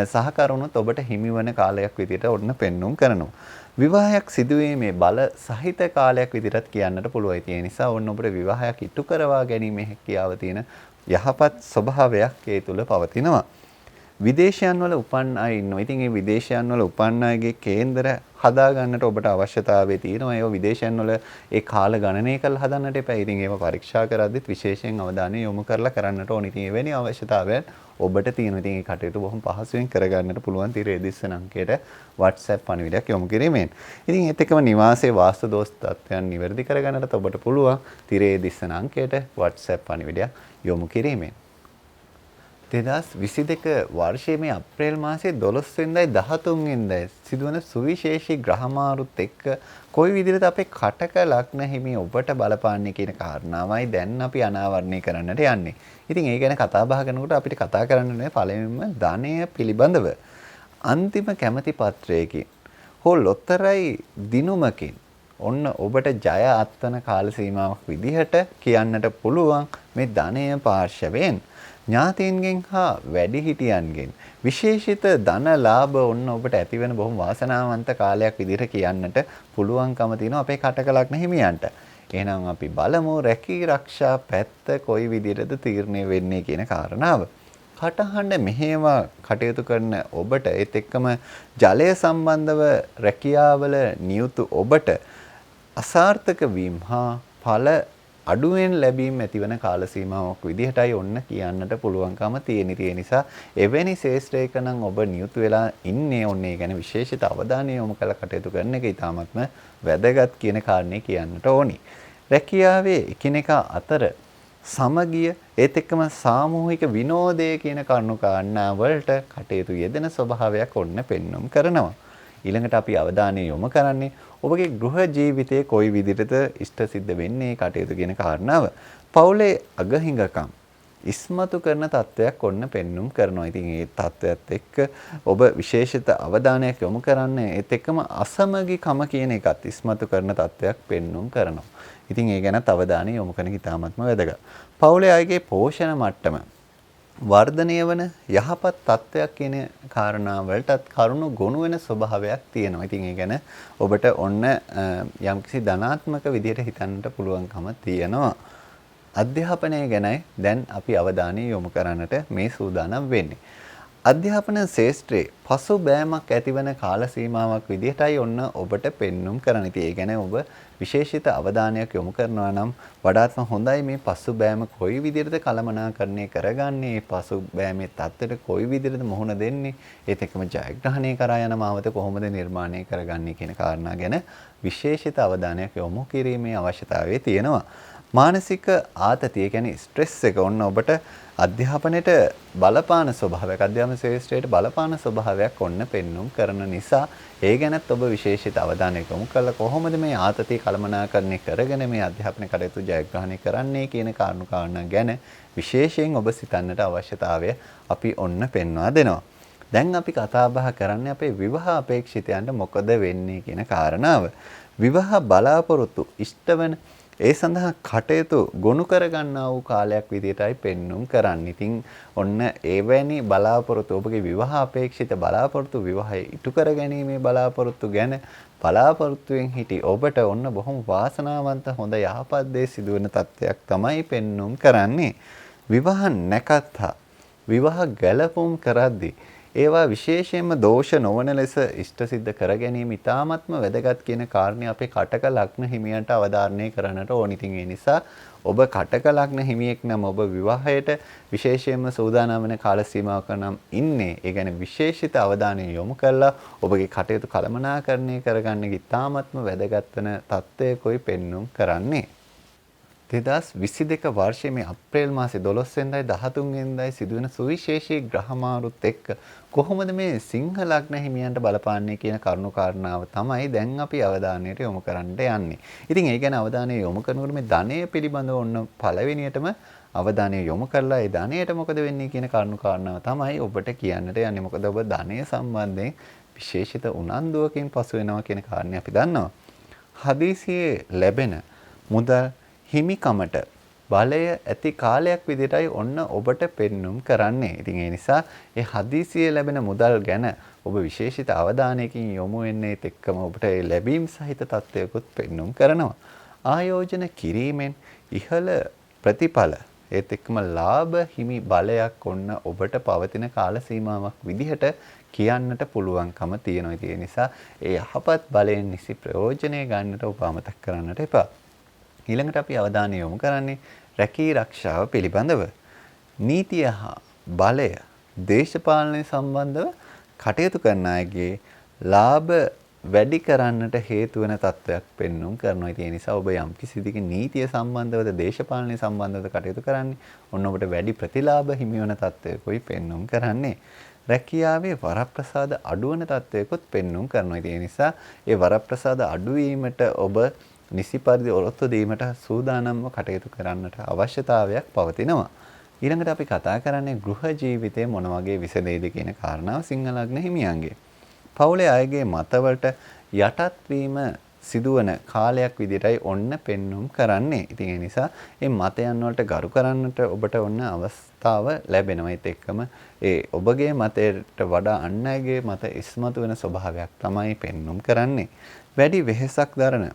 සහකරුණුත් ඔබට හිමිවන කාලයක් විදිහට ඔන්න පෙන්눔 කරනවා. විවාහයක් සිදුවීමේ බල සහිත කාලයක් විදිහට කියන්නට පුළුවන්. ඒ නිසා ඔන්න ඔබට විවාහයක් ඉටු කරවා ගැනීමේ හැකියාව තියෙන යහපත් ස්වභාවයක් ඒ තුල පවතිනවා. විදේශයන් වල උපන් අය ඉන්නවා. ඉතින් මේ විදේශයන් වල උපන් අයගේ කේන්දර හදා ගන්නට ඔබට අවශ්‍යතාවය තියෙනවා. ඒවා විදේශයන් වල ඒ කාල ගණනය කරලා හදන්නට එපා. ඉතින් ඒවා පරීක්ෂා කරද්දිත් විශේෂයෙන් අවධානය යොමු කරලා කරන්නට ඕනේ. ඉතින් එවැනි අවශ්‍යතාවයන් ඔබට තියෙනවා. ඉතින් මේ කටයුතු බොහොම පහසුවෙන් කරගන්නට පුළුවන් තිරේ දිස්සන අංකයට WhatsApp පණිවිඩයක් යොමු කිරීමෙන්. ඉතින් ඒත් එක්කම නිවාසයේ වාස්තු දෝෂ තත්ත්වයන් නිවැරදි කරගන්නට ඔබට පුළුවන් තිරේ දිස්සන අංකයට WhatsApp පණිවිඩයක් යොමු කිරීමෙන්. 2022 වර්ෂයේ මේ අප්‍රේල් මාසයේ 12 වෙනිදායි 13 වෙනිදායි සිදුවන සුවිශේෂී ග්‍රහමාරුත් එක්ක කොයි විදිහට අපේ කටක ලග්න හිමි ඔබට බලපාන්නේ කියන කාරණාවයි දැන් අපි අනාවරණය කරන්නට යන්නේ. ඉතින් ඒ ගැන කතා බහ කරනකොට අපිට කතා කරන්න ඕනේ පළවෙනිම ධනය පිළිබඳව. අන්තිම කැමැති පත්‍රයකින් හෝ ලොතරැයි දිනුමකින් ඔන්න ඔබට ජය අත්වන කාල සීමාවක් විදිහට කියන්නට පුළුවන් මේ ධනය පාර්ශවයෙන්. ඥාතීන්ගෙන් හා වැඩිහිටියන්ගෙන් විශේෂිත ධන ලාභ ඔන්න ඔබට ඇතිවෙන බොහොම වාසනාවන්ත කාලයක් විදිහට කියන්නට පුළුවන්කම තියෙනවා අපේ කටක ලග්න හිමියන්ට. එහෙනම් අපි බලමු රැකී ආරක්ෂා පැත්ත කොයි විදිහටද තීරණය වෙන්නේ කියන කාරණාව. කටහඬ මෙහෙම කටයුතු කරන ඔබට ඒත් එක්කම ජලය සම්බන්ධව රැකියාවල නියුතු ඔබට අසාර්ථක වීම හා ඵල අඩුවෙන් ලැබීම ඇතිවන කාල සීමාවක් විදිහටයි ඔන්න කියන්නට පුළුවන්කම තියෙන. ඒ නිසා එවැනි ශේෂ්ත්‍රයක නම් ඔබ නියුතු වෙලා ඉන්නේ ඔන්න ඒ ගැන විශේෂිත අවධානය යොමු කරලා කටයුතු කරන එක ඉතාමත්ම වැදගත් කියන කාරණේ කියන්නට ඕනි. රැකියාවේ එකිනෙකා අතර සමගිය ඒත් එක්කම සාමූහික විනෝදය කියන කරුණු කාරණා වලට කටයුතු යෙදෙන ස්වභාවයක් ඔන්න පෙන්눔 කරනවා. ඊළඟට අපි අවධානය යොමු කරන්නේ ඔබගේ ගෘහ ජීවිතයේ කොයි විදිහටද ඉෂ්ට සිද්ධ වෙන්නේ කටයුතු කියන කාරණාව. පවුලේ අගහිඟකම් ඉස්මතු කරන තත්වයක් ඔන්න පෙන්눔 කරනවා. ඉතින් මේ තත්වයට එක්ක ඔබ විශේෂිත අවධානයක් යොමු කරන්නේ ඒත් එක්කම අසමගිකම කියන එකත් ඉස්මතු කරන තත්වයක් පෙන්눔 කරනවා. ඉතින් ඒ ගැන අවධානය යොමු කරන එක ඉතාමත්ම වැදගත්. පවුලේ අයගේ පෝෂණ මට්ටම වර්ධනය වන යහපත් තත්වයක් කියන කාරණාවලටත් කරුණු ගොනු වෙන ස්වභාවයක් තියෙනවා. ඉතින් ඒ ගැන ඔබට ඔන්න යම්කිසි ධනාත්මක විදිහට හිතන්නට පුළුවන්කම තියෙනවා. අධ්‍යාපනය ගැනයි දැන් අපි අවධානය යොමු කරන්නට මේ සූදානම් වෙන්නේ. අධ්‍යාපන ශාස්ත්‍රයේ පසුබෑමක් ඇතිවන කාල සීමාවක් විදිහටයි ඔන්න ඔබට පෙන්눔 කරන්න. ඉතින් ඒ කියන්නේ ඔබ විශේෂිත අවධානයක් යොමු කරනවා නම් වඩාත්ම හොඳයි මේ පසුබෑම කොයි විදිහටද කළමනාකරණය කරගන්නේ, මේ පසුබෑමේ தත්ත්වයට කොයි විදිහටද මුහුණ දෙන්නේ, ඒත් එක්කම ජයග්‍රහණය කරා යන මාවත කොහොමද නිර්මාණය කරගන්නේ කියන කාරණා ගැන විශේෂිත අවධානයක් යොමු කිරීමේ අවශ්‍යතාවය තියෙනවා. මානසික ආතතිය කියන්නේ ස්ට්‍රෙස් එක ඔන්න ඔබට අධ්‍යාපනයේට බලපාන ස්වභාවයක්, අධ්‍යාපන ශ්‍රේෂ්ඨයට බලපාන ස්වභාවයක් ඔන්න පෙන්눔 කරන නිසා ඒ ගැනත් ඔබ විශේෂිත අවධානයක් යොමු කළා කොහොමද මේ ආතතිය කළමනාකරණය කරගෙන මේ අධ්‍යාපන කටයුතු ජයග්‍රහණය කරන්නේ කියන කාරණා ගැන විශේෂයෙන් ඔබ සිතන්නට අවශ්‍යතාවය අපි ඔන්න පෙන්වා දෙනවා. දැන් අපි කතා බහ කරන්නේ අපේ විවාහ අපේක්ෂිතයන්ට මොකද වෙන්නේ කියන කාරණාව. විවාහ බලාපොරොත්තු ඉෂ්ටවන ඒ සඳහා කටයුතු ගොනු කරගන්නා වූ කාලයක් විදිහටයි පෙන්눔 කරන්නේ. ඉතින් ඔන්න එවැනි බලාපොරොත්තු ඔබගේ විවාහ අපේක්ෂිත බලාපොරොත්තු විවාහය ඉටු කර ගැනීමේ බලාපොරොත්තු ගැන බලාපොරොත්තුෙන් හිටි ඔබට ඔන්න බොහොම වාසනාවන්ත හොඳ යහපත් දේ සිදුවෙන තත්ත්වයක් තමයි පෙන්눔 කරන්නේ. විවාහ නැකත්තා විවාහ ගැලපුම් කරද්දී ඒවා විශේෂයෙන්ම දෝෂ නොවන ලෙස ඉෂ්ට සිද්ධ කර ගැනීම ඉතාමත්ම වැදගත් කියන කාරණේ අපේ කටක ලග්න හිමියන්ට අවධාරණය කරන්නට ඕනි. ඉතින් ඒ නිසා ඔබ කටක ලග්න හිමියෙක් නම් ඔබ විවාහයට විශේෂයෙන්ම සූදානම් වෙන කාල සීමාවක නම් ඉන්නේ. ඒ කියන්නේ විශේෂිත අවධානය යොමු කරලා ඔබගේ කටයුතු කළමනාකරණය කරගන්න ඉතාමත්ම වැදගත් වෙන තත්ත්වයකයි පෙන්눔 කරන්නේ. 2022 වර්ෂයේ මේ අප්‍රේල් මාසේ 12 වෙනිදායි 13 වෙනිදායි සිදුවෙන සුවිශේෂී ග්‍රහ මාරුත් එක්ක කොහොමද මේ සිංහ ලග්න හිමියන්ට බලපාන්නේ කියන කරුණු කාරණාව තමයි දැන් අපි අවධානයට යොමු කරන්න යන්නේ. ඉතින් ඒ ගැන අවධානය යොමු කරනකොට මේ ධනය පිළිබඳව ඔන්න පළවෙනියටම අවධානය යොමු කරලා ඒ ධනයට මොකද වෙන්නේ කියන කරුණු කාරණාව තමයි ඔබට කියන්නට යන්නේ. මොකද ඔබ ධනය සම්බන්ධයෙන් විශේෂිත උනන්දුවකින් පසු වෙනවා කියන කාරණේ අපි දන්නවා. හදිසියේ ලැබෙන මුදල් හිමිකමට බලය ඇති කාලයක් විදිහටයි ඔන්න ඔබට පෙන්눔 කරන්නේ. ඉතින් ඒ නිසා ඒ හදිසියේ ලැබෙන මුදල් ගැන ඔබ විශේෂිත අවධානයකින් යොමු වෙන්නේ එක්කම ඔබට ඒ ලැබීම් සහිත තත්ත්වයකුත් පෙන්눔 කරනවා. ආයෝජන කිරීමෙන් ඉහළ ප්‍රතිඵල ඒත් එක්කම ලාභ හිමි බලයක් ඔන්න ඔබට පවතින කාල සීමාවක් විදිහට කියන්නට පුළුවන්කම තියෙනවා. ඒ නිසා ඒ යහපත් බලයෙන් නිසි ප්‍රයෝජනය ගන්නට ඔබ අමතක කරන්නට එපා. ඊළඟට අපි අවධානය යොමු කරන්නේ රැකී ආරක්ෂාව පිළිබඳව. නීතිය හා බලය දේශපාලනය සම්බන්ධව කටයුතු කරන අයගේ ලාභ වැඩි කරන්නට හේතු වෙන තත්ත්වයක් පෙන්눔 කරනවා. ඒ නිසා ඔබ යම් කිසි දෙයක නීතිය සම්බන්ධවද දේශපාලනය සම්බන්ධවද කටයුතු කරන්නේ ඔන්න ඔබට වැඩි ප්‍රතිලාභ හිමි වෙන තත්ත්වයකයි පෙන්눔 කරන්නේ. රැකියාවේ වරප්‍රසාද අඩුවන තත්ත්වයකොත් පෙන්눔 කරනවා. ඒ නිසා ඒ වරප්‍රසාද අඩුවීමට ඔබ නිසි පරිදි ඔරොත්තු දීමට සූදානම්ව කටයුතු කරන්නට අවශ්‍යතාවයක් පවතිනවා. ඊළඟට අපි කතා කරන්නේ ගෘහ ජීවිතයේ මොන වගේ විසඳෙයිද කියන කාරණාව සිංහ ලග්න හිමියන්ගේ. පවුලේ අයගේ මතවලට යටත් වීම සිදුවන කාලයක් විදිහටයි ඔන්න පෙන්눔 කරන්නේ. ඉතින් ඒ නිසා මේ මතයන් වලට ගරු කරන්නට ඔබට ඔන්න අවස්ථාව ලැබෙනවා. ඒත් එක්කම ඒ ඔබගේ මතයට වඩා අන් අයගේ මත ඉස්මතු වෙන ස්වභාවයක් තමයි පෙන්눔 කරන්නේ. වැඩි වෙහෙසක් දරන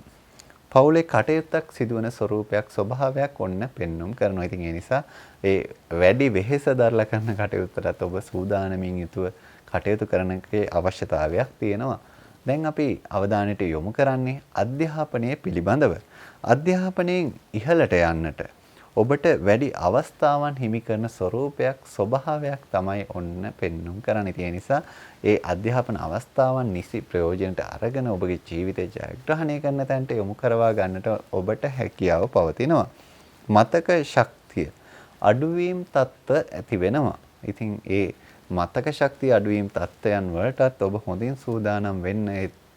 පවුලේ කටයුත්තක් සිදුවන ස්වරූපයක් ස්වභාවයක් ඔන්න පෙන්눔 කරනවා. ඉතින් ඒ නිසා ඒ වැඩි වෙහෙස දරලා කරන කටයුත්තට ඔබ සූදානමින් යුතුව කටයුතු කරන්නකේ අවශ්‍යතාවයක් තියෙනවා. දැන් අපි අවධානයට යොමු කරන්නේ අධ්‍යාපනය පිළිබඳව. අධ්‍යාපනයෙන් ඉහළට යන්නට ඔබට වැඩි අවස්ථාවන් හිමි කරන ස්වරූපයක් ස්වභාවයක් තමයි ඔන්න පෙන්눔 කරන්නේ. ඒ නිසා ඒ අධ්‍යාපන අවස්ථාවන් නිසි ප්‍රයෝජනට අරගෙන ඔබගේ ජීවිතය ජයග්‍රහණය කරන තැනට යොමු කරවා ගන්නට ඔබට හැකියාව පවතිනවා. මතක ශක්තිය අඩුවීම් තත්ත්ව ඇති වෙනවා. ඉතින් ඒ මතක ශක්තිය අඩුවීම් තත්ත්වයන් වලටත් ඔබ හොඳින් සූදානම් වෙන්න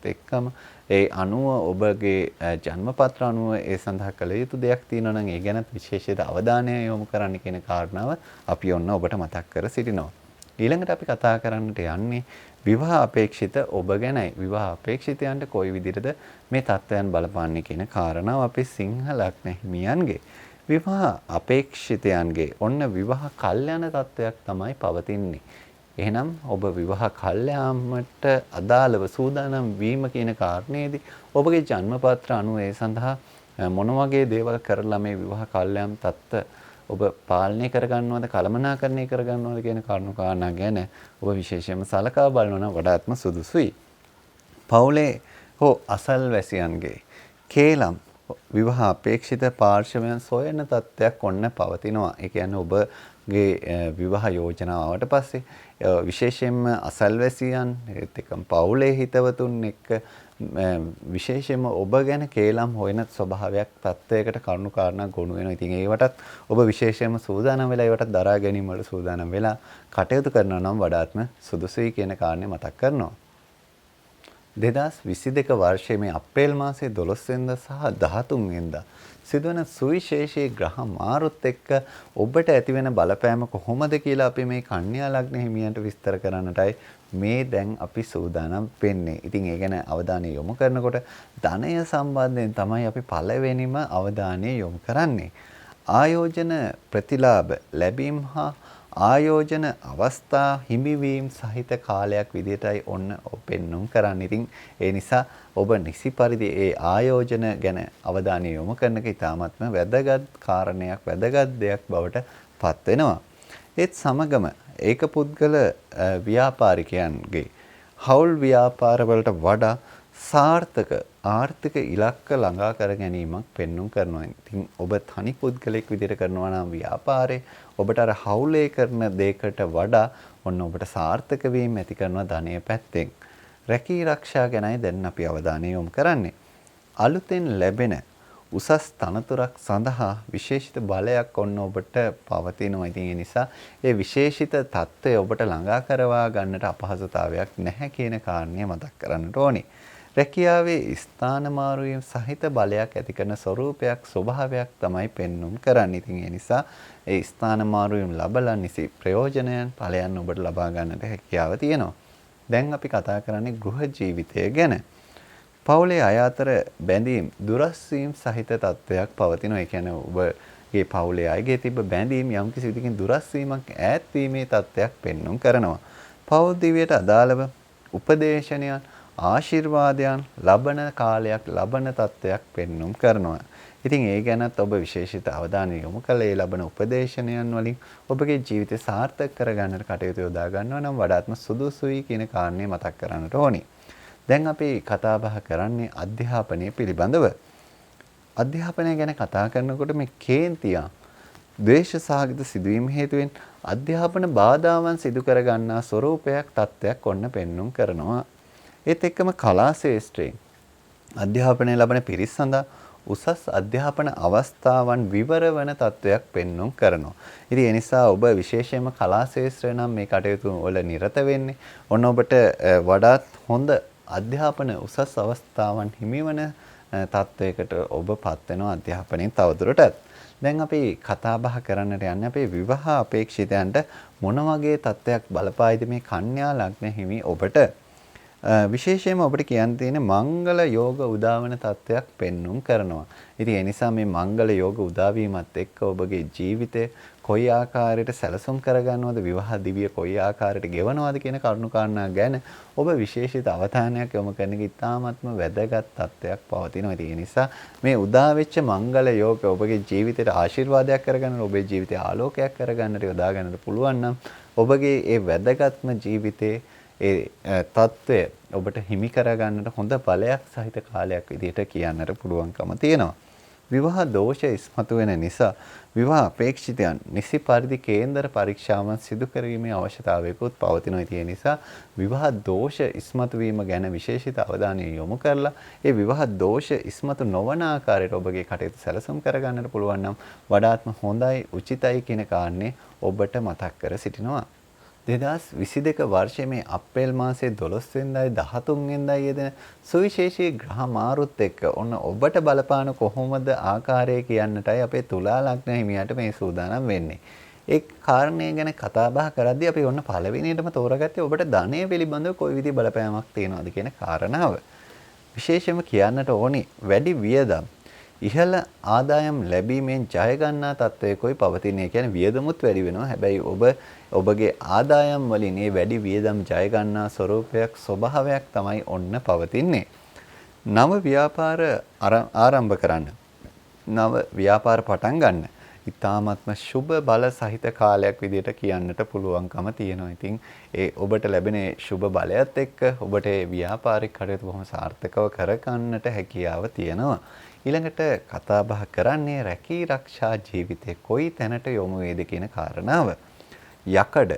එක්කම ඒ අනුව ඔබගේ ජන්මපත්‍ර අනුව ඒ සඳහා කළ යුතු දෙයක් තියෙනවා නම් ඒ ගැන විශේෂිත අවධානය යොමු කරන්න කියන කාරණාව අපි ඔන්න ඔබට මතක් කර සිටිනවා. ඊළඟට අපි කතා කරන්නට යන්නේ විවාහ අපේක්ෂිත ඔබ ගැනයි. විවාහ අපේක්ෂිතයන්ට කොයි විදිහටද මේ තත්ත්වයන් බලපාන්නේ කියන කාරණාව අපේ සිංහ ලග්න හිමියන්ගේ. විවාහ අපේක්ෂිතයන්ගේ ඔන්න විවාහ කල්යන තත්ත්වයක් තමයි පවතින්නේ. එහෙනම් ඔබ විවාහ කල්යාමට අදාළව සූදානම් වීම කියන කාරණේදී ඔබගේ ජන්මපත්‍ර අනුව ඒ සඳහා මොන වගේ දේවල් කරලා මේ විවාහ කල්යාම් තත්ත්ව ඔබ පාලනය කරගන්නවද කළමනාකරණය කරගන්නවද කියන කරුණු කාරණා ගැන ඔබ විශේෂයෙන්ම සලකා බලනවා නම් වඩාත්ම සුදුසුයි. පවුලේ හෝ අසල්වැසියන්ගේ කේලම් විවාහ අපේක්ෂිත පාර්ශවයන් සොයන තත්ත්වයක් ඔන්න පවතිනවා. ඒ කියන්නේ ඔබගේ විවාහ යෝජනාවට පස්සේ විශේෂයෙන්ම අසල්වැසියන් ඒත් එක්කම පවුලේ හිතවතුන් එක්ක විශේෂයෙන්ම ඔබ ගැන කේලම් හොයන ස්වභාවයක් තත්ත්වයකට කරුණු කාරණා ගොනු වෙනවා. ඉතින් ඒවටත් ඔබ විශේෂයෙන්ම සූදානම් වෙලා ඒවට දරා ගැනීම වල සූදානම් වෙලා කටයුතු කරනවා නම් වඩාත්ම සුදුසුයි කියන කාරණේ මතක් කරනවා. 2022 වර්ෂයේ මේ අප්‍රේල් මාසයේ 12 වෙනිදා සහ 13 වෙනිදා සිදුවන සුවිශේෂී ග්‍රහ මාරුත් එක්ක ඔබට ඇතිවෙන බලපෑම කොහොමද කියලා අපි මේ කන්‍යා ලග්න හිමියන්ට විස්තර කරන්නටයි මේ දැන් අපි සූදානම් වෙන්නේ. ඉතින් ඒ ගැන අවධානය යොමු කරනකොට ධනය සම්බන්ධයෙන් තමයි අපි පළවෙනිම අවධානය යොමු කරන්නේ. ආයෝජන ප්‍රතිලාභ ලැබීම හා ආයෝජන අවස්ථා හිමිවීම සහිත කාලයක් විදිහටයි ඔන්න පෙන්눔 කරන්නේ. ඉතින් ඒ නිසා ඔබ නිසි පරිදි ඒ ආයෝජන ගැන අවධානය යොමු කරන එක ඉතාමත්ම වැදගත් කාරණයක් වැදගත් දෙයක් බවට පත් වෙනවා. ඒත් සමගම ඒක පුද්ගල ව්‍යාපාරිකයන්ගේ හවුල් ව්‍යාපාර වලට වඩා සාර්ථක ආර්ථික ඉලක්ක ළඟා කර ගැනීමක් පෙන්눔 කරනවා. ඉතින් ඔබ තනි පුද්ගලෙක් විදිහට කරනවා නම් ව්‍යාපාරේ ඔබට අර හවුලේ කරන දෙයකට වඩා ඔන්න ඔබට සාර්ථක වීම ඇති කරනවා ධනය පැත්තෙන්. රැකී ආරක්ෂා ගැනයි දැන් අපි අවධානය යොමු කරන්නේ. අලුතෙන් ලැබෙන උසස් තනතුරක් සඳහා විශේෂිත බලයක් ඔන්න ඔබට පවතිනවා. ඉතින් ඒ නිසා ඒ විශේෂිත தত্ত্বය ඔබට ළඟා කරවා ගන්නට අපහසුතාවයක් නැහැ කියන කාරණය මතක් කරන්නට ඕනේ. රැකියාවේ ස්ථාන මාරු වීම සහිත බලයක් ඇති කරන ස්වરૂපයක් ස්වභාවයක් තමයි පෙන්눔 කරන්නේ. ඉතින් ඒ නිසා ඒ ස්ථාන මාරු වීම ලබලා නිසි ප්‍රයෝජනයන් ඵලයන් ඔබට ලබා ගන්නට හැකියාව තියෙනවා. දැන් අපි කතා කරන්නේ ගෘහ ජීවිතය ගැන. පවුලේ අය අතර බැඳීම් දුරස් වීම සහිත තත්ත්වයක් පවතිනවා. ඒ කියන්නේ ඔබගේ පවුලේ අයගේ තිබ්බ බැඳීම් යම්කිසි විදිහකින් දුරස් වීමක් ඈත් වීමේ තත්ත්වයක් පෙන්눔 කරනවා. පවුල් දිවියට අදාළව උපදේශනයන් ආශිර්වාදයන් ලබන කාලයක් ලබන තත්ත්වයක් පෙන්눔 කරනවා. ඉතින් ඒ ගැනත් ඔබ විශේෂිත අවධානය යොමු කළ ඒ ලබන උපදේශනයන් වලින් ඔබගේ ජීවිතය සාර්ථක කරගන්නට කටයුතු යොදා ගන්නවා නම් වඩාත්ම සුදුසුයි කියන කාරණේ මතක් කරන්නට ඕනේ. දැන් අපි කතා බහ කරන්නේ අධ්‍යාපනය පිළිබඳව. අධ්‍යාපනය ගැන කතා කරනකොට මේ කේන්තියා ද්වේෂ සහගත සිදුවීම් හේතුවෙන් අධ්‍යාපන බාධාවන් සිදු කර ගන්නා ස්වરૂපයක් තත්ත්වයක් ඔන්න පෙන්눔 කරනවා. ඒත් එක්කම කලා ශාස්ත්‍රයෙන් අධ්‍යාපනය ලබන පිරිස් සඳහා උසස් අධ්‍යාපන අවස්ථාවන් විවර වන තත්ත්වයක් පෙන්눔 කරනවා. ඉතින් ඒ නිසා ඔබ විශේෂයෙන්ම කලා ශාස්ත්‍රය නම් මේ කටයුතු වල නිරත වෙන්නේ ඔන්න ඔබට වඩාත් හොඳ අධ්‍යාපන උසස් අවස්ථාවන් හිමිවන තත්ත්වයකට ඔබපත් වෙනවා අධ්‍යාපනයෙන් තවදුරටත්. දැන් අපි කතා බහ කරන්නට යන්නේ අපේ විවාහ අපේක්ෂිතයන්ට මොන වගේ තත්ත්වයක් බලපායිද මේ කන්‍යා ලග්න හිමි ඔබට. විශේෂයෙන්ම ඔබට කියන්න තියෙන මංගල යෝග උදාවන තත්ත්වයක් පෙන්눔 කරනවා. ඉතින් ඒ නිසා මේ මංගල යෝග උදාවීමත් එක්ක ඔබගේ ජීවිතය කොයි ආකාරයට සැලසුම් කරගන්නවද විවාහ දිවිය කොයි ආකාරයට ගෙවනවද කියන කරුණු කාරණා ගැන ඔබ විශේෂිත අවධානයක් යොමු කරන එක ඉතාමත්ම වැදගත් තත්ත්වයක් පවතිනවා. ඉතින් ඒ නිසා මේ උදා වෙච්ච මංගල යෝග ඔබගේ ජීවිතයට ආශිර්වාදයක් කරගන්න ඔබේ ජීවිතය ආලෝකයක් කරගන්නට යොදා ගන්නට පුළුවන් නම් ඔබගේ ඒ වැදගත්ම ජීවිතේ ඒ தত্ত্বය ඔබට හිමි කරගන්නට හොඳ බලයක් සහිත කාලයක් විදිහට කියන්නට පුළුවන්කම තියෙනවා. විවාහ දෝෂ ඉස්මතු වෙන නිසා විවාහ අපේක්ෂිතයන් නිසි පරිදි කේන්දර පරීක්ෂාවන් සිදු කිරීමේ අවශ්‍යතාවයකුත් පවතිනවා. ඒ නිසා විවාහ දෝෂ ඉස්මතු වීම ගැන විශේෂිත අවධානය යොමු කරලා ඒ විවාහ දෝෂ ඉස්මතු නොවන ආකාරයට ඔබගේ කටයුතු සැලසුම් කරගන්නට පුළුවන් නම් වඩාත්ම හොඳයි උචිතයි කියන කාරණේ ඔබට මතක් කර සිටිනවා. 2022 වර්ෂයේ මේ අප්‍රේල් මාසයේ 12 වෙනිදායි 13 වෙනිදායි යෙදෙන සුවිශේෂී ග්‍රහ මාරුත් එක්ක ඔන්න ඔබට බලපාන කොහොමද ආකාරය කියන්නටයි අපේ තුලා ලග්න හිමියාට මේ සූදානම් වෙන්නේ. ඒ කාරණේ ගැන කතා බහ කරද්දී අපි ඔන්න පළවෙනියටම තෝරගත්තේ ඔබට ධනය පිළිබඳව කොයි විදිහේ බලපෑමක් තියෙනවද කියන කාරණාව. විශේෂයෙන්ම කියන්නට ඕනි වැඩි වියදම් ඉහළ ආදායම් ලැබීමෙන් ජය ගන්නා තත්ත්වයකයි පවතින්නේ. කියන්නේ වියදමුත් වැඩි වෙනවා. හැබැයි ඔබගේ ආදායම් වලින් මේ වැඩි වියදම් ජය ගන්නා ස්වરૂපයක් ස්වභාවයක් තමයි ඔන්න පවතින්නේ. නව ව්‍යාපාර ආරම්භ කරන්න. නව ව්‍යාපාර පටන් ගන්න. ඊ타ත්ම සුබ බල සහිත කාලයක් විදිහට කියන්නට පුළුවන්කම තියෙනවා. ඉතින් ඒ ඔබට ලැබෙන සුබ බලයත් එක්ක ඔබට ව්‍යාපාරික කටයුතු බොහොම සාර්ථකව කරගන්නට හැකියාව තියෙනවා. ඊළඟට කතා බහ කරන්නේ රැකී ආරක්ෂා ජීවිතේ කොයි තැනට යොමු වේද කියන කාරණාව. යකඩ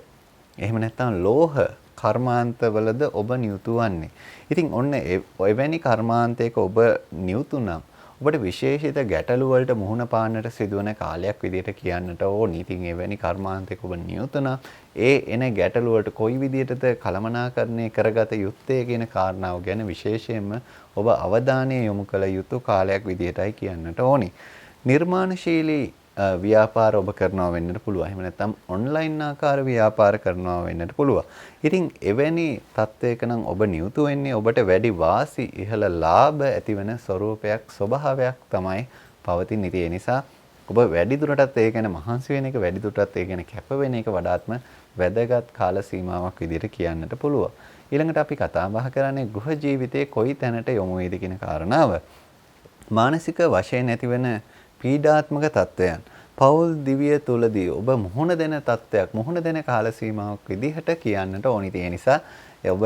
එහෙම නැත්නම් ලෝහ කර්මාන්තවලද ඔබ නියුතු වන්නේ. ඉතින් ඔන්න එවැනි කර්මාන්තයක ඔබ නියුතු නම් ඔබට විශේෂිත ගැටලු වලට මුහුණ පාන්නට සිදුවන කාලයක් විදිහට කියන්නට ඕනි. ඉතින් එවැනි කර්මාන්තයක ඔබ නියුතු නම් ඒ එන ගැටලු වලට කොයි විදිහටද කළමනාකරණය කරගත යුත්තේ කියන කාරණාව ගැන විශේෂයෙන්ම ඔබ අවධානය යොමු කළ යුතු කාලයක් විදිහටයි කියන්නට ඕනි. නිර්මාණශීලී ව්‍යාපාර ඔබ කරනවා වෙන්නට පුළුවන්. එහෙම නැත්නම් ඔන්ලයින් ආකාර ව්‍යාපාර කරනවා වෙන්නට පුළුවන්. ඉතින් එවැනි තත්වයක නම් ඔබ නියුතු වෙන්නේ ඔබට වැඩි වාසි ඉහළ ලාභ ඇතිවන ස්වરૂපයක් ස්වභාවයක් තමයි පවතින. ඒ නිසා ඔබ වැඩි දුරටත් ඒ ගැන මහන්සි වෙන එක වැඩි දුරටත් ඒ ගැන කැප වෙන එක වඩාත්ම වැදගත් කාල සීමාවක් විදිහට කියන්නට පුළුවන්. ඊළඟට අපි කතා බහ කරන්නේ ගෘහ ජීවිතයේ කොයි තැනට යොමු වේද කියන කාරණාව. මානසික වශයෙන් ඇතිවන පීඩාත්මක තත්වයන් පෞල් දිවිය තුලදී ඔබ මුහුණ දෙන තත්වයක් මුහුණ දෙන කාල සීමාවක් විදිහට කියන්නට ඕනි. ඒ නිසා ඔබ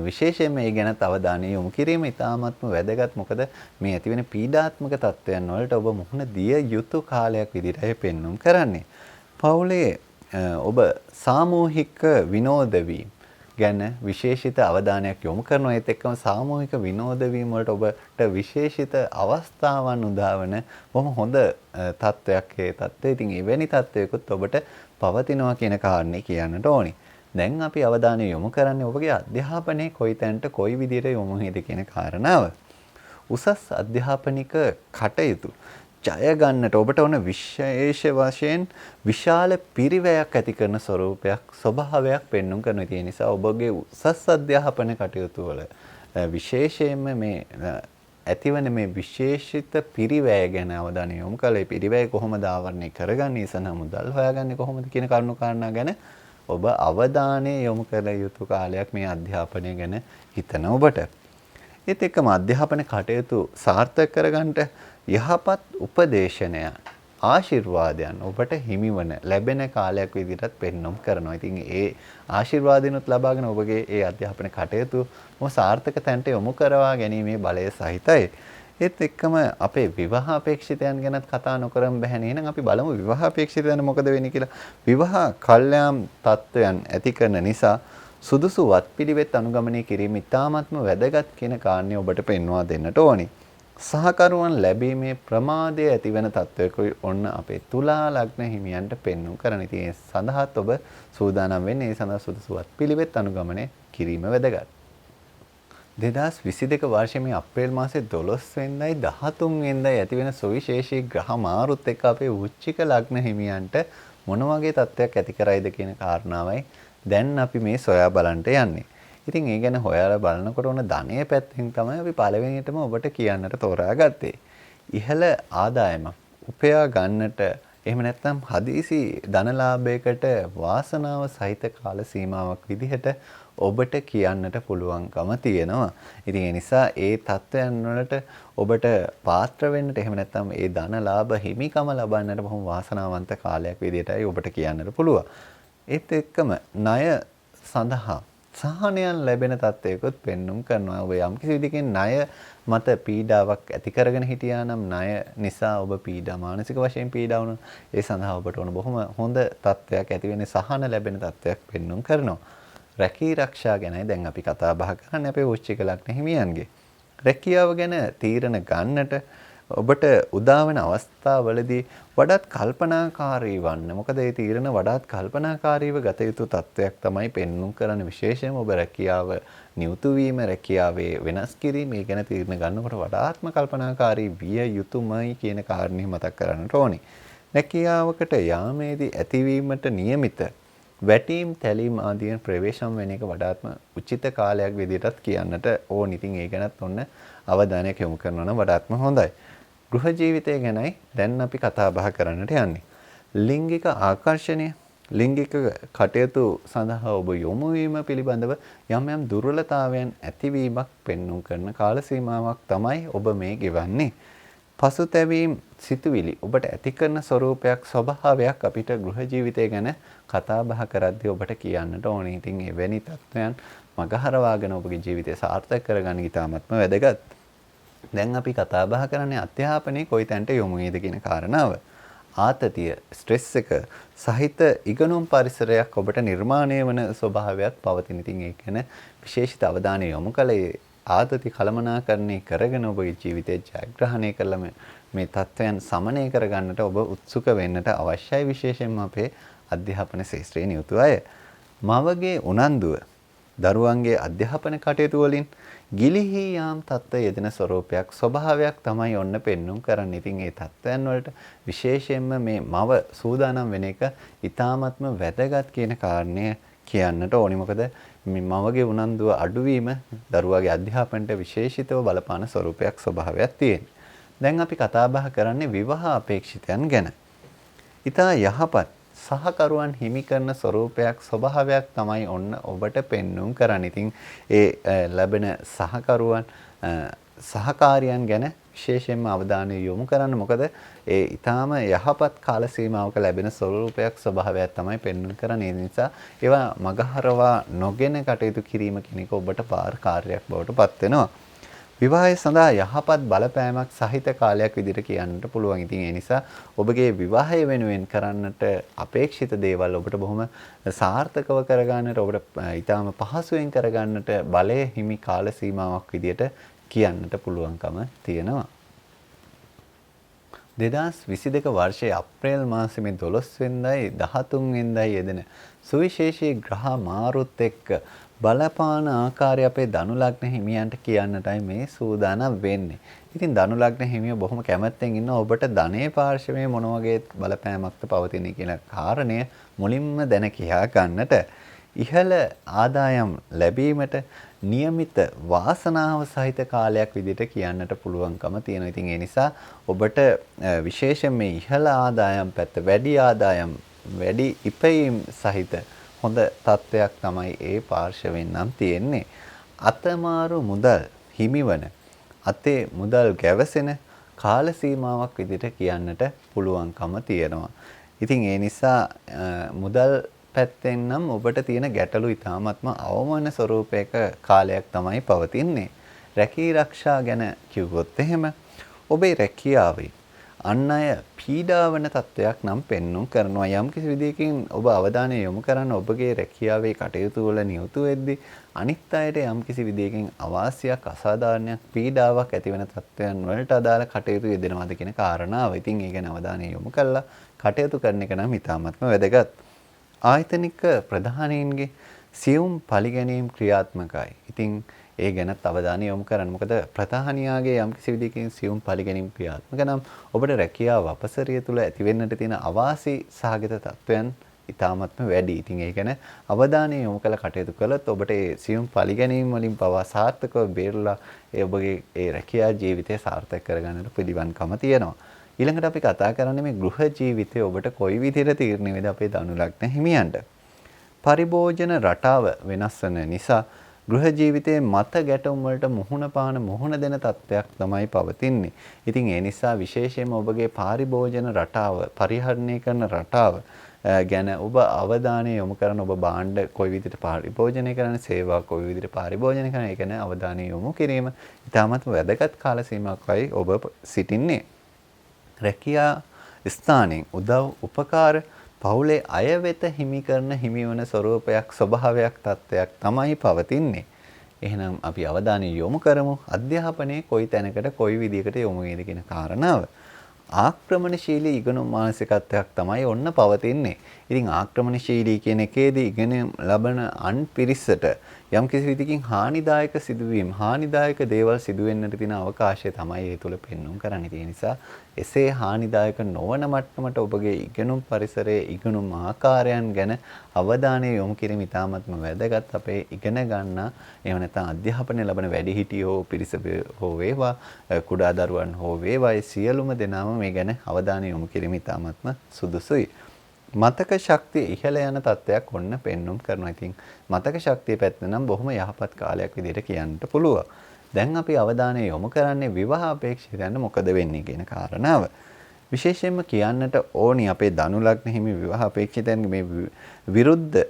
විශේෂයෙන් මේ ගැන අවධානය යොමු කිරීම ඉතාමත්ම වැදගත්. මොකද මේ ඇතිවෙන පීඩාත්මක තත්වයන් වලට ඔබ මුහුණ දිය යුතු කාලයක් විදිහටයි පෙන්වුම් කරන්නේ. පෞලේ ඔබ සාමූහික විනෝද වීම ගැන විශේෂිත අවධානයක් යොමු කරනවා. ඒත් එක්කම සාමූහික විනෝද වීම වලට ඔබට විශේෂිත අවස්ථාවන් උදාවන බොහොම හොඳ තත්වයක් ඒ තත්ත්වය. ඉතින් එවැනි තත්වයකුත් ඔබට පවතිනවා කියන කාරණේ කියන්නට ඕනි. දැන් අපි අවධානය යොමු කරන්නේ ඔබගේ අධ්‍යාපනයේ කොයි තැනට කොයි විදිහට යොමු වේද කියන කාරණාව. උසස් අධ්‍යාපනික කටයුතු ජය ගන්නට ඔබට ඕන විශේෂ වශයෙන් විශාල පිරිවැයක් ඇති කරන ස්වરૂපයක් ස්වභාවයක් පෙන්වුම් කරන ඒ නිසා ඔබගේ උසස් අධ්‍යාපන කටයුතු වල විශේෂයෙන්ම මේ ඇතිවන මේ විශේෂිත පිරිවැය ගැන අවධානය යොමු කළා. ඒ පිරිවැය කොහොමද ආවරණය කරගන්නේ, ඉසන මුදල් හොයාගන්නේ කොහොමද කියන කරුණු කාරණා ගැන ඔබ අවධානය යොමු කළ යුතු කාලයක් මේ අධ්‍යාපනය ගැන හිතන ඔබට. ඒත් එක්කම අධ්‍යාපන කටයුතු සාර්ථක කරගන්නට යහපත් උපදේශනයන් ආශිර්වාදයන් ඔබට හිමිවන ලැබෙන කාලයක් විදිහටත් පෙන්වම් කරනවා. ඉතින් ඒ ආශිර්වාදිනුත් ලබාගෙන ඔබගේ ඒ අධ්‍යාපන කටයුතු මොහොත සාර්ථක තැනට යොමු කරවා ගැනීමේ බලය සහිතයි. ඒත් එක්කම අපේ විවාහ අපේක්ෂිතයන් ගැනත් කතා නොකරම බැහැ. එහෙනම් අපි බලමු විවාහ අපේක්ෂිතයන් මොකද වෙන්නේ කියලා. විවාහ කල්යාම් තත්වයන් ඇති කරන නිසා සුදුසු වත්පිළිවෙත් අනුගමනය කිරීම ඉතාමත්ම වැදගත් කියන කාරණේ ඔබට පෙන්වා දෙන්නට ඕනි. සහකරුවන් ලැබීමේ ප්‍රමාදය ඇතිවන තත්වයකුයි ඔන්න අපේ තුලා ලග්න හිමියන්ට පෙන්වුම් කරන. ඉතින් ඒ සඳහාත් ඔබ සූදානම් වෙන්නේ ඒ සඳහා සුදුසු වත්පිළිවෙත් අනුගමනය කිරීම වැදගත්. 2022 වර්ෂයේ මේ අප්‍රේල් මාසේ 12 වෙනිදායි 13 වෙනිදායි ඇතිවෙන සුවිශේෂී ග්‍රහ මාරුත් එක්ක අපේ වෘශ්චික ලග්න හිමියන්ට මොන වගේ තත්ත්වයක් ඇති කරයිද කියන කාරණාවයි දැන් අපි මේ සොයා බලන්නට යන්නේ. ඉතින් ඒ ගැන හොයලා බලනකොට උන ධනය පැත්තෙන් තමයි අපි පළවෙනියටම ඔබට කියන්නට තෝරාගත්තේ. ඉහළ ආදායමක් උපයා ගන්නට එහෙම නැත්නම් හදිසි ධනලාභයකට වාසනාව සහිත කාල සීමාවක් විදිහට ඔබට කියන්නට පුළුවන්කම තියෙනවා. ඉතින් ඒ නිසා ඒ தත්වයන් වලට ඔබට පාත්‍ර වෙන්නට එහෙම නැත්නම් ඒ ධනලාභ හිමිකම ලබන්නට බොහොම වාසනාවන්ත කාලයක් විදිහටයි ඔබට කියන්නට පුළුවන්. ඒත් එක්කම ණය සඳහා සහනයන් ලැබෙන තත්ත්වයකොත් පෙන්눔 කරනවා. ඔබ යම් කිසි විදිහකින් ණය මත පීඩාවක් ඇති කරගෙන හිටියා නම් ණය නිසා ඔබ මානසික වශයෙන් පීඩා වුණා. ඒ සඳහා ඔබට ඕන බොහොම හොඳ තත්ත්වයක් ඇති වෙන්නේ සහන ලැබෙන තත්ත්වයක් පෙන්눔 කරනවා. රැකී ආරක්ෂා ගැනයි දැන් අපි කතා බහ කරන්නේ අපේ වෘශ්චික ලග්න හිමියන්ගේ. රැකියාව ගැන තීරණ ගන්නට ඔබට උදාවන අවස්ථාවලදී වඩාත් කල්පනාකාරී වන්න. මොකද මේ තීරණ වඩාත් කල්පනාකාරීව ගත යුතු තත්වයක් තමයි පෙන්눔 කරන්නේ. විශේෂයෙන්ම ඔබ රැකියාව නියුතු වීම, රැකියාවේ වෙනස් කිරීම මේ ගැන තීරණ ගන්නකොට වඩාත්ම කල්පනාකාරී විය යුතුමයි කියන කාරණේ මතක් කරගන්නට ඕනේ. රැකියාවකට යාමේදී ඇතිවීමට නියමිත වැටීම් තැලීම් ආදීන් ප්‍රවේශම් වෙන එක වඩාත්ම උචිත කාලයක් විදිහටත් කියන්නට ඕන. ඉතින් ඒ ගැනත් ඔන්න අවධානයක් යොමු කරනවා නම් වඩාත්ම හොඳයි. ගෘහ ජීවිතය ගැනයි දැන් අපි කතා බහ කරන්නට යන්නේ. ලිංගික ආකර්ෂණය, ලිංගික කටයුතු සඳහා ඔබ යොමු වීම පිළිබඳව යම් යම් දුර්වලතාවයන් ඇතිවීමක් පෙන්වුම් කරන කාල සීමාවක් තමයි ඔබ මේ ගෙවන්නේ. පසුතැවීම් සිතුවිලි ඔබට ඇති කරන ස්වરૂපයක් ස්වභාවයක් අපිට ගෘහ ජීවිතය ගැන කතා බහ කරද්දී ඔබට කියන්නට ඕනේ. ඉතින් එවැනි තත්වයන් මගහරවාගෙන ඔබගේ ජීවිතය සාර්ථක කරගන්න ඉතාමත්ම වැදගත්. දැන් අපි කතා බහ කරන්නේ අධ්‍යාපනයේ කොයි තැනට යොමු වේද කියන කාරණාව. ආතතිය, ස්ට්‍රෙස් එක සහිත ඉගෙනුම් පරිසරයක් ඔබට නිර්මාණය වන ස්වභාවයක් පවතින. ඉතින් ඒක ගැන විශේෂිත අවධානය යොමු කළේ ආතති කළමනාකරණය කරගෙන ඔබගේ ජීවිතය ජයග්‍රහණය කළම මේ තත්ත්වයන් සමනය කරගන්නට ඔබ උත්සුක වෙන්නට අවශ්‍යයි. විශේෂයෙන්ම අපේ අධ්‍යාපන ශාස්ත්‍රයේ නියුතු අය. මවගේ උනන්දුව දරුවන්ගේ අධ්‍යාපන කටයුතු වලින් ගිලිහි යාම් තත්ත්වය යෙදෙන ස්වરૂපයක් ස්වභාවයක් තමයි ඔන්න පෙන්눔 කරන්නේ. ඉතින් ඒ තත්ත්වයන් වලට විශේෂයෙන්ම මේ මව සූදානම් වෙන එක ඊ타ත්ම වැදගත් කියන කාරණය කියන්නට ඕනි. මොකද මේ මවගේ උනන්දුව අඩුවීම දරුවාගේ අධ්‍යාපනයට විශේෂිතව බලපාන ස්වરૂපයක් ස්වභාවයක් තියෙනවා. දැන් අපි කතා බහ කරන්නේ විවාහ අපේක්ෂිතයන් ගැන. ඊට යහපත් සහකරුවන් හිමි කරන ස්වરૂපයක් ස්වභාවයක් තමයි ඔන්න ඔබට පෙන්눔 කරන්නේ. ඉතින් ඒ ලැබෙන සහකරුවන් සහකාරියන් ගැන විශේෂයෙන්ම අවධානය යොමු කරන්න. මොකද ඒ ඊටාම යහපත් කාල සීමාවක ලැබෙන ස්වરૂපයක් ස්වභාවයක් තමයි පෙන්වන්න කරන්නේ. ඒ නිසා ඒවා මගහරවා නොගෙන කටයුතු කිරීම කියන එක ඔබට පාර කාර්යයක් බවට පත් වෙනවා. විවාහය සඳහා යහපත් බලපෑමක් සහිත කාලයක් විදිහට කියන්නට පුළුවන්. ඉතින් ඒ නිසා ඔබගේ විවාහය වෙනුවෙන් කරන්නට අපේක්ෂිත දේවල් ඔබට බොහොම සාර්ථකව කරගන්නට ඔබට ඊටාම පහසුවෙන් කරගන්නට බලය හිමි කාල සීමාවක් විදිහට කියන්නට පුළුවන්කම තියෙනවා. 2022 වර්ෂයේ අප්‍රේල් මාසයේ 12 වෙනිදායි 13 වෙනිදායි යෙදෙන සුවිශේෂී ග්‍රහ මාරුත් එක්ක බලපාන ආකාරය අපේ ධනු ලග්න හිමියන්ට කියන්නටයි මේ සූදානම් වෙන්නේ. ඉතින් ධනු ලග්න හිමියෝ බොහොම කැමැත්තෙන් ඉන්නවා ඔබට ධනේ පාර්ශවයේ මොන වගේ බලපෑමක්ද පවතින කියන කාරණය මුලින්ම දැන කියා ගන්නට. ඉහළ ආදායම් ලැබීමට નિયમિત වාසනාව සහිත කාලයක් විදිහට කියන්නට පුළුවන්කම තියෙනවා. ඉතින් ඒ නිසා ඔබට විශේෂයෙන් මේ ඉහළ ආදායම් පැත්ත වැඩි ඉපයීම් සහිත හොඳ තත්වයක් තමයි ඒ පාර්ශවෙන් නම් තියෙන්නේ. අතමාරු මුදල් හිමිවන අතේ මුදල් ගැවසෙන කාල සීමාවක් විදිහට කියන්නට පුළුවන්කම තියෙනවා. ඉතින් ඒ නිසා මුදල් පැත්තෙන් නම් ඔබට තියෙන ගැටලු ඉතාමත්ම අවමන ස්වરૂපයක කාලයක් තමයි පවතින්නේ. රැකී ආරක්ෂා ගැන කිව්වොත් එහෙම ඔබේ රැකියාවේ අන් අය පීඩාවන තත්වයක් නම් පෙන්눔 කරනවා. යම් කිසි විදියකින් ඔබ අවධානය යොමු කරන්න ඔබගේ රැකියාවේ කටයුතු වල නියුතු වෙද්දී අනිත් අයට යම් කිසි විදියකින් අවාසියක් අසාධාරණයක් පීඩාවක් ඇතිවන තත්වයන් වලට අදාළ කටයුතු යෙදෙනවාද කියන කාරණාව. ඉතින් ඒ ගැන අවධානය යොමු කළා කටයුතු කරන එක නම් ඉතාමත්ම වැදගත්. ආයතනික ප්‍රධානීන්ගේ සියුම් පරිගැනීම් ක්‍රියාත්මකයි. ඉතින් ඒ ගැනත් අවධානය යොමු කරන්න. මොකද ප්‍රධානියාගේ යම් කිසි විදිහකින් සියුම් පරිගැනීම් ක්‍රියාත්මක නම් ඔබට රැකියාව අපසරිය තුළ ඇති වෙන්නට තියෙන අවාසි සහගත තත්වයන් ඉතාමත්ම වැඩි. ඉතින් ඒ ගැන අවධානය යොමු කළ කටයුතු කළොත් ඔබට ඒ සියුම් පරිගැනීම් වලින් පවා සාර්ථකව බේරලා ඔබගේ ඒ රැකියා ජීවිතය සාර්ථක කරගන්නට පිළිවන්කම තියෙනවා. ඊළඟට අපි කතා කරන්නේ මේ ගෘහ ජීවිතය ඔබට කොයි විදිහට තීරණය වේද අපේ ධනු ලග්න හිමියන්ට. පරිභෝජන රටාව වෙනස් වෙන නිසා ගෘහ ජීවිතයේ මත ගැටුම් වලට මුහුණ දෙන තත්ත්වයක් තමයි පවතින්නේ. ඉතින් ඒ නිසා විශේෂයෙන්ම ඔබගේ පරිභෝජන රටාව පරිහරණය කරන රටාව ගැන ඔබ අවධානය යොමු කරන ඔබ භාණ්ඩ කොයි විදිහට පරිභෝජනය කරන සේවා කොයි විදිහට පරිභෝජනය කරන ඒ ගැන අවධානය යොමු කිරීම ඉතාමත් වැදගත් කාල සීමාවකයි ඔබ සිටින්නේ. රැකියා ස්ථානයෙන් උදව් උපකාර පවුලේ අය වෙත හිමි කරන හිමිවන ස්වરૂපයක් ස්වභාවයක් තත්ත්වයක් තමයි පවතින්නේ. එහෙනම් අපි අවධානය යොමු කරමු අධ්‍යාපනයේ කොයි තැනකට කොයි විදිහකට යොමු වේද කියන කාරණාව. ආක්‍රමණශීලී ඉගෙනුම් මානසිකත්වයක් තමයි ඔන්න පවතින්නේ. ඉතින් ආක්‍රමණශීලී කියන එකේදී ඉගෙන ලබන අන් පිරිසට යම් කිසි විදිහකින් හානිදායක සිදුවීම් හානිදායක දේවල් සිදු වෙන්නට තියෙන අවකාශය තමයි ඒ තුල පෙන්වුම් කරන්නේ. ඒ නිසා එසේ හානිදායක නොවන මට්ටමට ඔබගේ ඉගෙනුම් පරිසරයේ ඉගෙනුම් ආකාරයන් ගැන අවධානය යොමු කිරීම ඉතාමත්ම වැදගත්. අපේ ඉගෙන ගන්න එහෙම නැත්නම් අධ්‍යාපනය ලබන වැඩිහිටියෝ පිරිස හෝ වේවා කුඩා දරුවන් හෝ වේවා සියලුම දෙනාම මේ ගැන අවධානය යොමු කිරීම ඉතාමත්ම සුදුසුයි. මතක ශක්තිය ඉහළ යන තත්ත්වයක් ඔන්න පෙන්눔 කරනවා. ඉතින් මතක ශක්තිය පැත්ත නම් බොහොම යහපත් කාලයක් විදිහට කියන්නට පුළුවන්. දැන් අපි අවධානය යොමු කරන්නේ විවාහ අපේක්ෂිතයන්ට මොකද වෙන්නේ කියන කාරණාව. විශේෂයෙන්ම කියන්නට ඕනි අපේ ධනු ලග්න හිමි විවාහ අපේක්ෂිතයන්ගේ මේ විරුද්ධ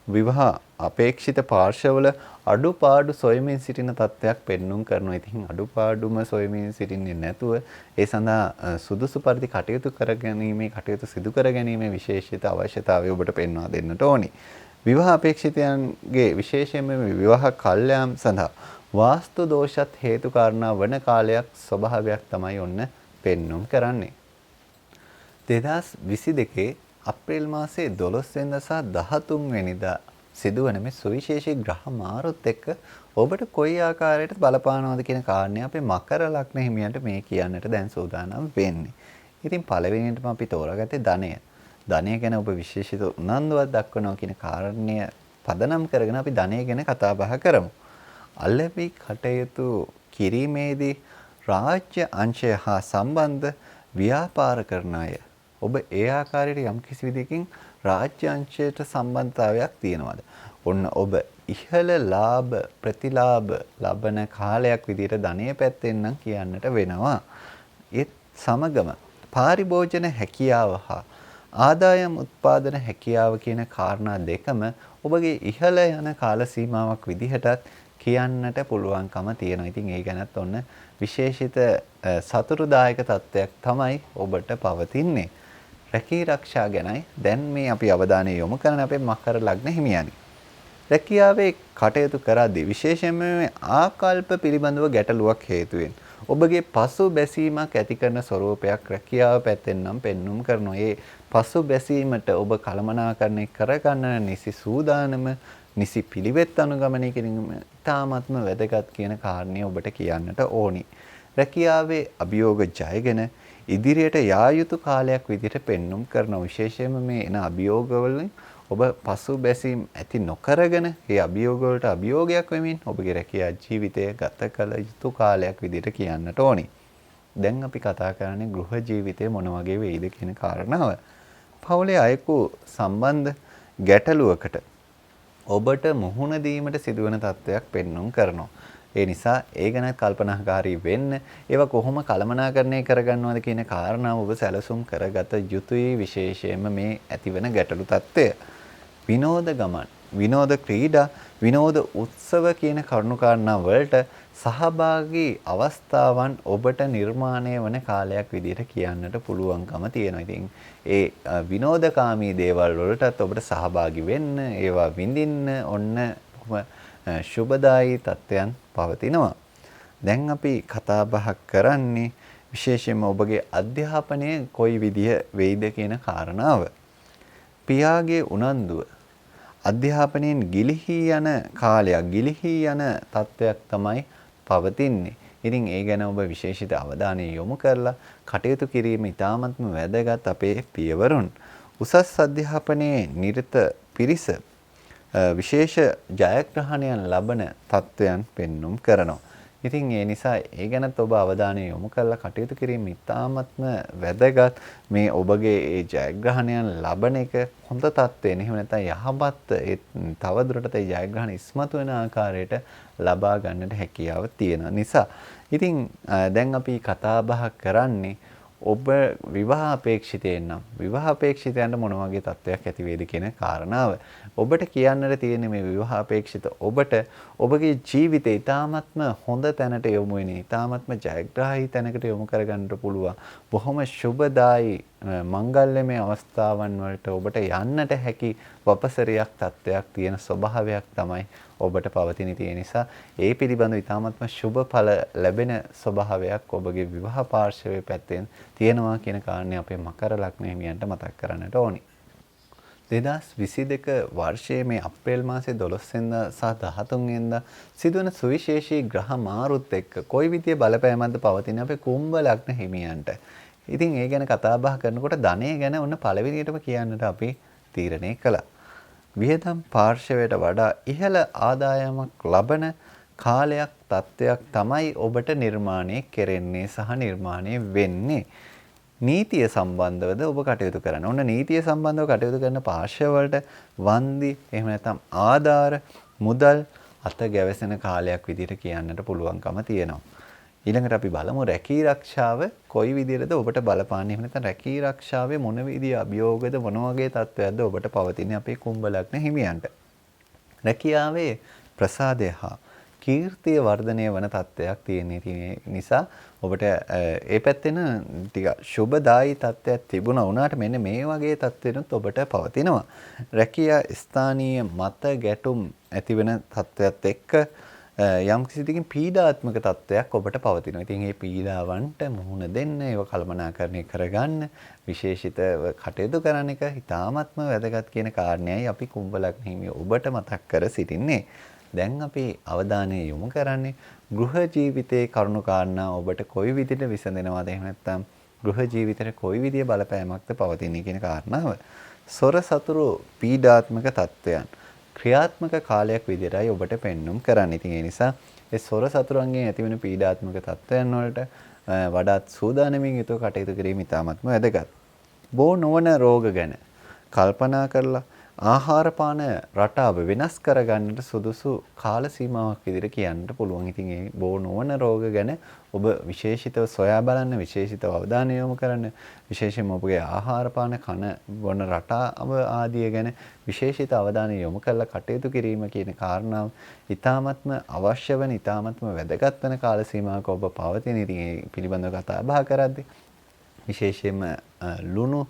විවාහ අපේක්ෂිත පාර්ශවවල අඩුපාඩු සොයමින් සිටින තත්ත්වයක් පෙන්눔 කරනවා. ඉතින් අඩුපාඩුම සොයමින් සිටින්නේ නැතුව ඒ සඳහා සුදුසු පරිදි කටයුතු කරගැනීමේ කටයුතු සිදු කරගැනීමේ විශේෂිත අවශ්‍යතාවය ඔබට පෙන්වා දෙන්නට ඕනි. විවාහ අපේක්ෂිතයන්ගේ විශේෂයෙන්ම විවාහ කල්යාම් සඳහා වාස්තු දෝෂත් හේතු කාරණා වන කාලයක් ස්වභාවයක් තමයි ඔන්න පෙන්눔 කරන්නේ. 2022 අප්‍රේල් මාසයේ 12 වෙනිදා සහ 13 වෙනිදා සිදුවන මේ සුවිශේෂී ග්‍රහ මාරුත් එක්ක ඔබට කොයි ආකාරයකට බලපානවද කියන කාරණේ අපේ මකර ලග්න හිමියන්ට මේ කියන්නට දැන් සූදානම් වෙන්නේ. ඉතින් පළවෙනියටම අපි තෝරාගත්තේ ධනය. ධනය ගැන ඔබ විශේෂිත උනන්දුවක් දක්වනවා කියන කාරණය පදනම් කරගෙන අපි ධනය ගැන කතා බහ කරමු. අල්ලපි කටයුතු කිරීමේදී රාජ්‍ය අංශය හා සම්බන්ධ ව්‍යාපාර කරන අය ඔබ ඒ ආකාරයට යම් කිසි විදිහකින් රාජ්‍ය අංශයට සම්බන්ධතාවයක් තියෙනවාද? ඔන්න ඔබ ඉහළ ලාභ ප්‍රතිලාභ ලබන කාලයක් විදිහට ධනය පැත්තෙන් නම් කියන්නට වෙනවා. ඒත් සමගම පාරිභෝජන හැකියාව හා ආදායම් උත්පාදන හැකියාව කියන කාරණා දෙකම ඔබගේ ඉහළ යන කාල සීමාවක් විදිහටත් කියන්නට පුළුවන්කම තියෙනවා. ඉතින් ඒ ගැනත් ඔන්න විශේෂිත සතුටුදායක තත්ත්වයක් තමයි ඔබට පවතින්නේ. රැකී ආරක්ෂා ගැනයි දැන් මේ අපි අවධානය යොමු කරන අපේ මකර ලග්න හිමියනි. රැකියාවේ කටයුතු කරද්දී විශේෂයෙන්ම මේ ආකල්ප පිළිබඳව ගැටලුවක් හේතුවෙන් ඔබගේ පසු බැසීමක් ඇති කරන ස්වરૂපයක් රැකියාව පැත්තෙන් නම් පෙන්눔 කරනවා. ඒ පසු බැසීමට ඔබ කළමනාකරණය කරගන්න නිසි සූදානම නිසි පිළිවෙත් අනුගමනය කිරීම ඉතාමත්ම වැදගත් කියන කාරණේ ඔබට කියන්නට ඕනි. රැකියාවේ අභියෝග ජයගෙන ඉදිරියට යා යුතු කාලයක් විදිහට පෙන්눔 කරන විශේෂයෙන්ම මේ එන අභියෝග වලින් ඔබ පසු බැසීම් ඇති නොකරගෙන ඒ අභියෝග වලට අභියෝගයක් වෙමින් ඔබගේ රැකියා ජීවිතය ගත කළ යුතු කාලයක් විදිහට කියන්නට ඕනි. දැන් අපි කතා කරන්නේ ගෘහ ජීවිතය මොන වගේ වෙයිද කියන කාරණාව. පවුලේ අයෙකු සම්බන්ධ ගැටලුවකට ඔබට මුහුණ දීමට සිදුවන තත්ත්වයක් පෙන්눔 කරනවා. ඒ නිසා ඒ ගැන කල්පනාකාරී වෙන්න ඒවා කොහොම කළමනාකරණය කරගන්නවද කියන කාරණාව ඔබ සැලසුම් කරගත යුතුයි. විශේෂයෙන්ම මේ ඇතිවන ගැටලු තත්ත්වය. විනෝද ගමන්, විනෝද ක්‍රීඩා, විනෝද උත්සව කියන කරුණු කාරණා වලට සහභාගී අවස්ථාවන් ඔබට නිර්මාණය වන කාලයක් විදිහට කියන්නට පුළුවන්කම තියෙනවා. ඉතින් ඒ විනෝදකාමී දේවල් වලටත් ඔබට සහභාගී වෙන්න, ඒවා විඳින්න ඔන්න ශුභදායී තත්ත්වයන් පවතිනවා. දැන් අපි කතා බහ කරන්නේ විශේෂයෙන්ම ඔබගේ අධ්‍යාපනය කොයි විදිහ වෙයිද කියන කාරණාව. පියාගේ උනන්දුව අධ්‍යාපනයෙන් ගිලිහි යන කාලයක්, ගිලිහි යන තත්ත්වයක් තමයි පවතින්නේ. ඉතින් ඒ ගැන ඔබ විශේෂිත අවධානය යොමු කරලා කටයුතු කිරීම ඉතාමත්ම වැදගත් අපේ පියවරුන්. උසස් අධ්‍යාපනයේ නිරත පිරිස විශේෂ ජයග්‍රහණයන් ලබන තත්ත්වයන් පෙන්눔 කරනවා. ඉතින් ඒ නිසා ඒ ගැනත් ඔබ අවධානය යොමු කරලා කටයුතු කිරීම ඉතාමත්ම වැදගත්. මේ ඔබගේ ඒ ජයග්‍රහණයන් ලබන එක හොඳ තත්ත්වෙන් එහෙම නැත්නම් යහපත් තව දුරටත් ඒ ජයග්‍රහණ ඉස්මතු වෙන ආකාරයට ලබා ගන්නට හැකියාව තියෙන නිසා. ඉතින් දැන් අපි කතා බහ කරන්නේ ඔබ විවාහ අපේක්ෂිතයෙන් නම් විවාහ අපේක්ෂිතයන්ට මොන වගේ තත්ත්වයක් ඇති වේද කියන කාරණාව. ඔබට කියන්නට තියෙන මේ විවාහ අපේක්ෂිත ඔබට ඔබගේ ජීවිතේ ඊ타ත්ම හොඳ තැනට යොමු වෙන, ඊ타ත්ම ජයග්‍රාහී තැනකට යොමු කරගන්නට පුළුවන්. බොහොම සුබදායි මංගල්‍යමය අවස්ථාවන් වලට ඔබට යන්නට හැකි වපසරියක් තත්ත්වයක් තියෙන ස්වභාවයක් තමයි ඔබට පවතින. ඒ නිසා ඒ පිළිබඳව ඊ타ත්ම සුබ ඵල ලැබෙන ස්වභාවයක් ඔබගේ විවාහ පාර්ශවයේ පැත්තෙන් තියෙනවා කියන කාරණේ අපේ මකර ලග්න හිමියන්ට මතක් කරන්නට ඕනි. 2022 වර්ෂයේ මේ අප්‍රේල් මාසයේ 12 වෙනිදා සහ 13 වෙනිදා සිදුවන සුවිශේෂී ග්‍රහ මාරුත් එක්ක කොයි විදිය බලපෑමක්ද පවතින අපේ කුම්භ ලග්න හිමියන්ට. ඉතින් ඒ ගැන කතා බහ කරනකොට ධනය ගැන ඔන්න පළවෙනියටම කියන්නට අපි තීරණය කළා. වියදම් පාර්ශවයට වඩා ඉහළ ආදායමක් ලබන කාලයක් තත්ත්වයක් තමයි ඔබට නිර්මාණය කෙරෙන්නේ සහ නිර්මාණය වෙන්නේ. නීතිය සම්බන්ධවද ඔබ කටයුතු කරන්න. ඔන්න නීතිය සම්බන්ධව කටයුතු කරන පාර්ශව වලට වන්දි එහෙම නැත්නම් ආධාර, මුදල්, අත ගැවසෙන කාලයක් විදිහට කියන්නට පුළුවන්කම තියෙනවා. ඊළඟට අපි බලමු රැකී ආරක්ෂාව කොයි විදිහටද ඔබට බලපාන්නේ. එහෙම නැත්නම් රැකී ආරක්ෂාවේ මොන විදිහේ අභියෝගද මොන වගේ තත්ත්වයක්ද ඔබට පවතින්නේ අපේ කුම්භ ලග්න හිමියන්ට. රැකියාවේ ප්‍රසාදය හා කීර්තිය වර්ධනය වන තත්ත්වයක් තියෙන නිසා ඔබට ඒ පැත්තෙන ටික සුබදායි තත්ත්වයක් තිබුණා වුණාට මෙන්න මේ වගේ තත්ත්වෙනුත් ඔබට පවතිනවා. රැකියා ස්ථානීය මත ගැටුම් ඇතිවෙන තත්ත්වයක් එක්ක යම් කිසි දෙකින් පීඩාත්මක තත්ත්වයක් ඔබට පවතිනවා. ඉතින් මේ පීඩාවන්ට මුහුණ දෙන්න, ඒව කළමනාකරණය කරගන්න, විශේෂිතව කටයුතු කරන එක ඉතාමත්ම වැදගත් කියන කාරණයයි අපි කුම්භ ලග්න හිමියෝ ඔබට මතක් කර සිටින්නේ. දැන් අපි අවධානය යොමු කරන්නේ ගෘහ ජීවිතයේ කරුණු කාරණා ඔබට කොයි විදිහට විසඳෙනවද, එහෙම නැත්නම් ගෘහ ජීවිතේ කොයි විදිහේ බලපෑමක්ද පවතින්නේ කියන කාරණාව. සොර සතුරු පීඩාත්මක තත්ත්වයන් ක්‍රියාත්මක කාලයක් විදිහටයි ඔබට පෙන්눔 කරන්නේ. ඉතින් ඒ නිසා ඒ සොර සතුරුන්ගෙන් ඇතිවන පීඩාත්මක තත්ත්වයන් වලට වඩාත් සූදානමින් යුතුව කටයුතු කිරීම ඉතාමත්ම වැදගත්. බෝ නොවන රෝග ගැන කල්පනා කරලා ආහාර පාන රටාව වෙනස් කරගන්නට සුදුසු කාල සීමාවක් විදිහට කියන්නට පුළුවන්. ඉතින් මේ බෝ නොවන රෝග ගැන ඔබ විශේෂිතව සොයා බලන්න, විශේෂිතව අවධානය යොමු කරන්න, විශේෂයෙන්ම ඔබගේ ආහාර පාන කන බොන රටාව ආදිය ගැන විශේෂිත අවධානය යොමු කරලා කටයුතු කිරීම කියන කාරණාව ඉතාමත්ම අවශ්‍ය වෙන, ඉතාමත්ම වැදගත් වෙන කාල සීමාවක ඔබ පවතින. ඉතින් ඒ පිළිබඳව කතා බහ කරද්දී විශේෂයෙන්ම ලුණු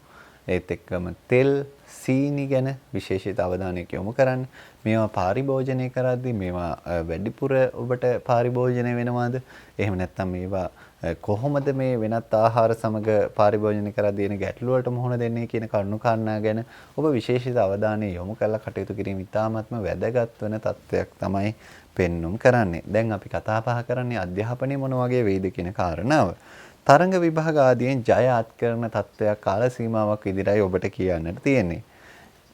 ඒත් එක්කම තෙල් සීනි ගැන විශේෂිත අවධානයක් යොමු කරන්න. මේවා පරිභෝජනය කරද්දී මේවා වැඩිපුර ඔබට පරිභෝජනය වෙනවද? එහෙම නැත්නම් මේවා කොහොමද මේ වෙනත් ආහාර සමග පරිභෝජනය කරද්දී එන ගැටලු වලට මුහුණ දෙන්නේ කියන කරුණු කාරණා ගැන ඔබ විශේෂිත අවධානය යොමු කරලා කටයුතු කිරීම ඉතාමත්ම වැදගත් වෙන තත්ත්වයක් තමයි පෙන්눔 කරන්නේ. දැන් අපි කතා බහ කරන්නේ අධ්‍යාපනය මොන වගේ වෙයිද කියන කාරණාව. තරඟ විභාග ආදියෙන් ජය අත් කරන තත්ත්වයක් කාල සීමාවක් විදිහටයි ඔබට කියන්නට තියෙන්නේ.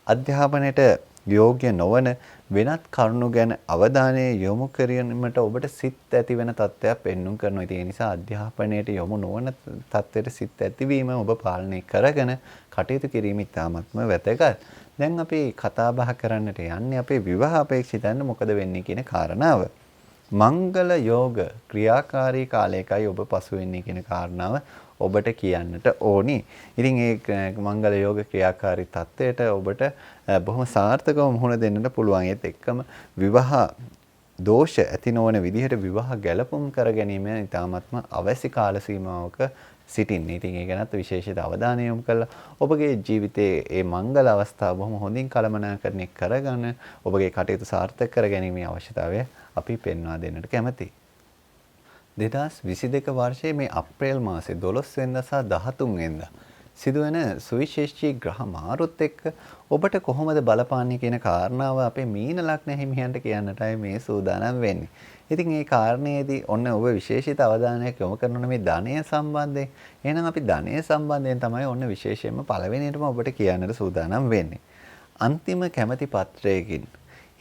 අධ්‍යාපනයට යෝග්‍ය නොවන වෙනත් කරුණු ගැන අවධානය යොමු කිරීමට ඔබට සිත් ඇති වෙන තත්ත්වයක් පෙන්눔 කරනවා. ඒ නිසා අධ්‍යාපනයට යොමු නොවන තත්ත්වයට සිත් ඇතිවීම ඔබ පාලනය කරගෙන කටයුතු කිරීම ඉතාමත්ම වැදගත්. දැන් අපි කතා බහ කරන්නට යන්නේ අපේ විවාහ අපේක්ෂිතයන්ට මොකද වෙන්නේ කියන කාරණාව. මංගල යෝග ක්‍රියාකාරී කාලයකයි ඔබ පසු වෙන්නේ කියන කාරණාව ඔබට කියන්නට ඕනි. ඉතින් ඒ මංගල යෝග ක්‍රියාකාරී තත්ත්වයට ඔබට බොහොම සාර්ථකව මුහුණ දෙන්නට පුළුවන්. ඒත් එක්කම විවාහ දෝෂ ඇති නොවන විදිහට විවාහ ගැලපුම් කර ගැනීම ඉතාමත්ම අවශ්‍ය කාල සීමාවක සිටින්නේ. ඉතින් ඒ ගැනත් විශේෂිත අවධානය යොමු කරලා ඔබගේ ජීවිතයේ මේ මංගල අවස්ථාව බොහොම හොඳින් කළමනාකරණය කරගෙන ඔබගේ කටයුතු සාර්ථක කර ගැනීමේ අවශ්‍යතාවය අපි පෙන්වා දෙන්නට කැමැතියි. 2022 වර්ෂයේ මේ අප්‍රේල් මාසේ 12 වෙනිදා සහ 13 වෙනිදා සිදුවෙන සුවිශේෂී ග්‍රහ මාරුත් එක්ක ඔබට කොහොමද බලපාන්නේ කියන කාරණාව අපේ මීන ලග්න හිමියන්ට කියන්නටයි මේ සූදානම් වෙන්නේ. ඉතින් මේ කාරණේදී ඔන්න ඔබ විශේෂිත අවධානයක් යොමු කරන මේ ධනය සම්බන්ධයෙන්. එහෙනම් අපි ධනය සම්බන්ධයෙන් තමයි ඔන්න විශේෂයෙන්ම පළවෙනියටම ඔබට කියන්නට සූදානම් වෙන්නේ. අන්තිම කැමැති පත්‍රයකින්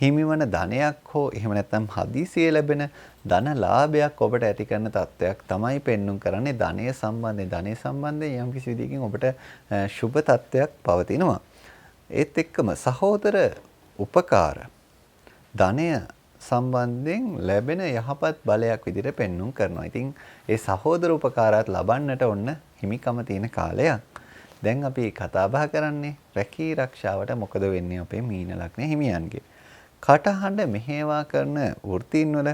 හිමිවන ධනයක් හෝ එහෙම නැත්නම් හදිසියේ ලැබෙන ධන ලාභයක් ඔබට ඇති කරන තත්ත්වයක් තමයි පෙන්눔 කරන්නේ ධනය සම්බන්ධයෙන්. ධනය සම්බන්ධයෙන් යම් කිසි විදිහකින් ඔබට සුබ තත්ත්වයක් පවතිනවා. ඒත් එක්කම සහෝදර උපකාර ධනය සම්බන්ධයෙන් ලැබෙන යහපත් බලයක් විදිහට පෙන්눔 කරනවා. ඉතින් ඒ සහෝදර උපකාරات ලබන්නට ඔන්න හිමිකම තියෙන කාලයක්. දැන් අපි කතා බහ කරන්නේ රැකී ආරක්ෂාවට මොකද වෙන්නේ අපේ මීන ලග්න හිමියන්ගේ. කටහඬ මෙහෙවා කරන වෘත්තීන් වල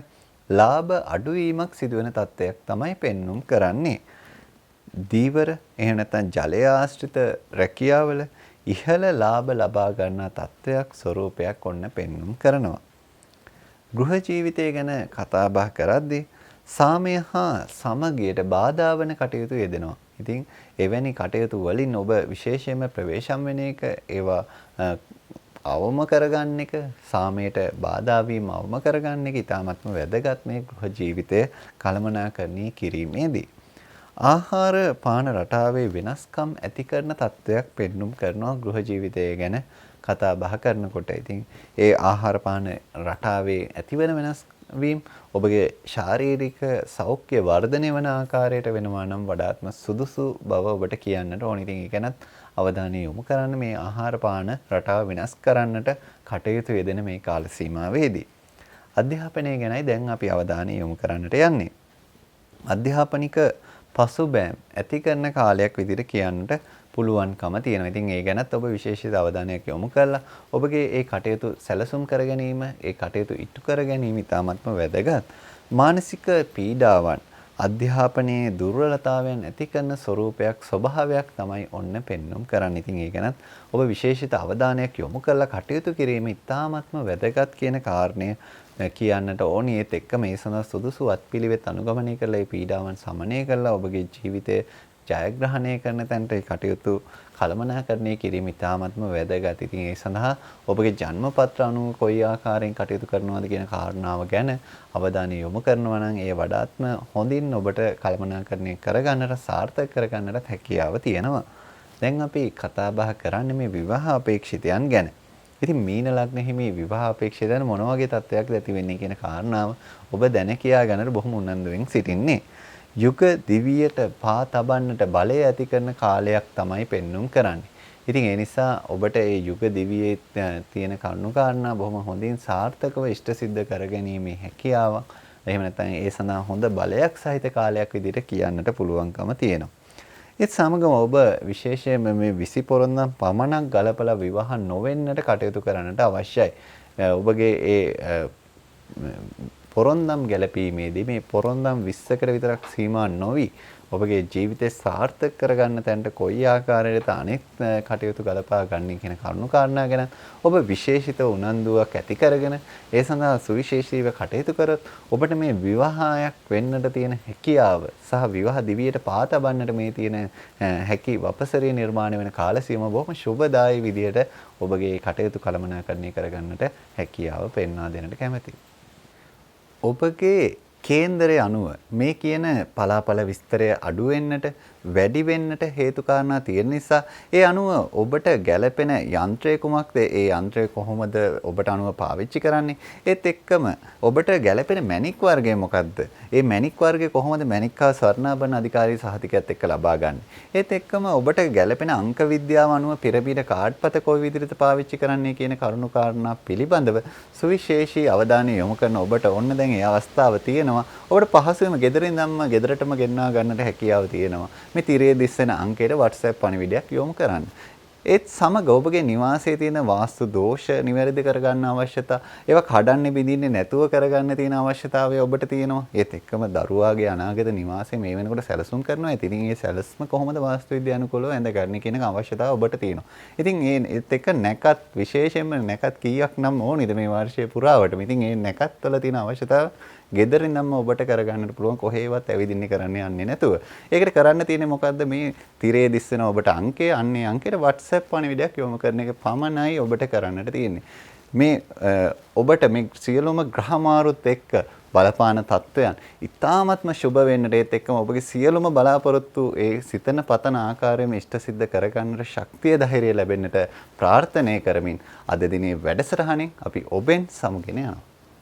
ලාභ අඩුවීමක් සිදුවෙන තත්ත්වයක් තමයි පෙන්눔 කරන්නේ. දීවර එහෙම නැත්නම් ජලය ආශ්‍රිත රැකියාවල ඉහළ ලාභ ලබා ගන්නා තත්ත්වයක් ස්වરૂපයක් ඔන්න පෙන්눔 කරනවා. ගෘහ ජීවිතය ගැන කතා බහ කරද්දී සාමය හා සමගියට බාධා වන කටයුතු යෙදෙනවා. ඉතින් එවැනි කටයුතු වලින් ඔබ විශේෂයෙන්ම ප්‍රවේශම් වෙන එක ඒවා අවම කරගන්න එක සාමයට බාධා වීම අවම කරගන්න එක ඉතාමත්ම වැදගත් මේ ගෘහ ජීවිතය කළමනාකරණය කිරීමේදී. ආහාර පාන රටාවේ වෙනස්කම් ඇති කරන තත්ත්වයක් පෙන්눔 කරනවා ගෘහ ජීවිතය ගැන කතා බහ කරනකොට. ඉතින් ඒ ආහාර පාන රටාවේ ඇතිවන වෙනස්වීම ඔබගේ ශාරීරික සෞඛ්‍ය වර්ධනය වන ආකාරයට වෙනවා නම් වඩාත්ම සුදුසු බව ඔබට කියන්නට ඕන. ඉතින් ඒ ගැනත් අවධානය යොමු කරන්න මේ ආහාර පාන රටාව වෙනස් කරන්නට කටයුතු යෙදෙන මේ කාල සීමාවේදී. අධ්‍යාපනය ගැනයි දැන් අපි අවධානය යොමු කරන්නට යන්නේ. අධ්‍යාපනික පසුබෑම් ඇති කරන කාලයක් විදිහට කියන්නට පුළුවන්කම තියෙනවා. ඉතින් ඒ ගැනත් ඔබ විශේෂිත අවධානයක් යොමු කරලා ඔබගේ ඒ කටයුතු සැලසුම් කර ගැනීම, ඒ කටයුතු ඉටු කර ගැනීම ඉතාමත්ම වැදගත්. මානසික පීඩාවන් අධ්‍යාපනයේ දුර්වලතාවයන් ඇති කරන ස්වરૂපයක් ස්වභාවයක් තමයි ඔන්න පෙන්눔 කරන්නේ. ඉතින් ඒ ගැනත් ඔබ විශේෂිත අවධානයක් යොමු කරලා කටයුතු කිරීම ඉතාමත්ම වැදගත් කියන කාරණය කියන්නට ඕනි. ඒත් එක්ක මේ සඳහා සුදුසු අත්පිළිවෙත් අනුගමනය කරලා මේ පීඩාවන් සමනය කරලා ඔබගේ ජීවිතය ජයග්‍රහණය කරන තැනට ඒ කටයුතු කළමනාකරණය කිරීම ඉතාමත්ම වැදගත්. ඉතින් ඒ සඳහා ඔබගේ ජන්මපත්‍ර අනුව කොයි ආකාරයෙන් කටයුතු කරනවද කියන කාරණාව ගැන අවධානය යොමු කරනවා නම් ඒ වඩාත්ම හොඳින් ඔබට කළමනාකරණය කරගන්නට සාර්ථක කරගන්නට හැකියාව තියෙනවා. දැන් අපි කතා බහ කරන්නේ මේ විවාහ අපේක්ෂිතයන් ගැන. ඉතින් මීන ලග්නෙහි මේ විවාහ අපේක්ෂිතයන් මොන වගේ තත්ත්වයක්ද ඇති වෙන්නේ කියන කාරණාව ඔබ දැන කියා ගන්නට බොහොම උනන්දුවෙන් සිටින්නේ. යුග දිවියට පා තබන්නට බලය ඇති කරන කාලයක් තමයි පෙන්눔 කරන්නේ. ඉතින් ඒ නිසා ඔබට මේ යුග දිවියේ තියෙන කරුණු කාරණා බොහොම හොඳින් සාර්ථකව ඉෂ්ට සිද්ධ කරගැනීමේ හැකියාවක්. එහෙම නැත්නම් ඒ සඳහා හොඳ බලයක් සහිත කාලයක් විදිහට කියන්නට පුළුවන්කම තියෙනවා. ඒත් සමගම ඔබ විශේෂයෙන්ම මේ 20 පොරොන්දම් පමණක් ගලපලා විවාහ නොවෙන්නට කටයුතු කරන්නට අවශ්‍යයි. ඔබගේ ඒ පොරොන්දම් ගැලපීමේදී මේ පොරොන්දම් 20කට විතරක් සීමා නොවි ඔබගේ ජීවිතය සාර්ථක කරගන්න තැනට කොයි ආකාරයකට අනෙක් කටයුතු ගලපා ගන්න කියන කරුණු කාරණා ගැන ඔබ විශේෂිත උනන්දුවක් ඇති කරගෙන ඒ සඳහා සුවිශේෂීව කටයුතු කරොත් ඔබට මේ විවාහයක් වෙන්නට තියෙන හැකියාව සහ විවාහ දිවියට පා තබන්නට මේ තියෙන හැකි වපසරිය නිර්මාණය වෙන කාල සීමාව බොහොම සුබදායී විදියට ඔබගේ කටයුතු කළමනාකරණය කරගන්නට හැකියාව පෙන්වා දෙන්නට කැමැතියි. ඔබගේ කේන්දරය අනුව මේ කියන පලාපල විස්තරය අඩු වෙන්නට වැඩි වෙන්නට හේතු කාරණා තියෙන නිසා ඒ අනුව ඔබට ගැළපෙන යන්ත්‍රය කුමක්ද? ඒ යන්ත්‍රය කොහොමද ඔබට අනුව පාවිච්චි කරන්නේ? ඒත් එක්කම ඔබට ගැළපෙන මැණික් වර්ගය මොකක්ද? ඒ මැණික් වර්ගය කොහොමද මැණික් හා ස්වර්ණාභරණ අධිකාරී සහතිකයත් එක්ක ලබා ගන්න? ඒත් එක්කම ඔබට ගැළපෙන අංක විද්‍යාව අනුව පෙරපීඩ කාඩ්පත කොයි විදිහට පාවිච්චි කරන්නේ කියන කරුණු කාරණා පිළිබඳව සුවිශේෂී අවධානය යොමු කරන ඔබට ඔන්න දැන් ඒ අවස්ථාව තියෙනවා. ඔබට පහසුවෙන්ම ගෙදරින් ධම්ම ගෙදරටම ගෙන්වා ගන්නට හැකියාව තියෙනවා. මේ තිරයේ දිස්සෙන අංකයට WhatsApp පණිවිඩයක් යොමු කරන්න. ඒත් සමග ඔබගේ නිවාසයේ තියෙන වාස්තු දෝෂ නිවැරදි කරගන්න අවශ්‍යතා, ඒවා කඩන්නේ බිඳින්නේ නැතුව කරගන්න තියෙන අවශ්‍යතාවය ඔබට තියෙනවා. ඒත් එක්කම දරුවාගේ අනාගත නිවාසය මේ වෙනකොට සැලසුම් කරනවා. ඉතින් මේ සැලසුම කොහොමද වාස්තු විද්‍යානුකූලව ඇඳගන්නේ කියන අවශ්‍යතාව ඔබට තියෙනවා. ඉතින් ඒත් එක්ක නැකත් විශේෂයෙන්ම නැකත් කීයක් නම් ඕනිද මේ වර්ෂයේ පුරාවටම. ඉතින් මේ නැකත් වල තියෙන අවශ්‍යතාව ගෙදරින් නම් ඔබට කරගන්නට පුළුවන් කොහේවත් ඇවිදින්න කරන්න යන්නේ නැතුව. ඒකට කරන්න තියෙන්නේ මොකද්ද? මේ තිරේ දිස්සෙන ඔබට අංකය අන්නේ අංකයට WhatsApp පණිවිඩයක් යොමු කරන එක පමණයි ඔබට කරන්නට තියෙන්නේ. මේ ඔබට මේ සියලුම ග්‍රහ මාරුත් එක්ක බලපාන තත්වයන් ඉතාමත්ම සුබ වෙන්නට ඒත් එක්කම ඔබගේ සියලුම බලාපොරොත්තු ඒ සිතන පතන ආකාරයෙන්ම ඉෂ්ට සිද්ධ කරගන්නට ශක්තිය ධෛර්යය ලැබෙන්නට ප්‍රාර්ථනා කරමින් අද දිනේ වැඩසටහනින් අපි ඔබෙන් සමුගෙන යනවා.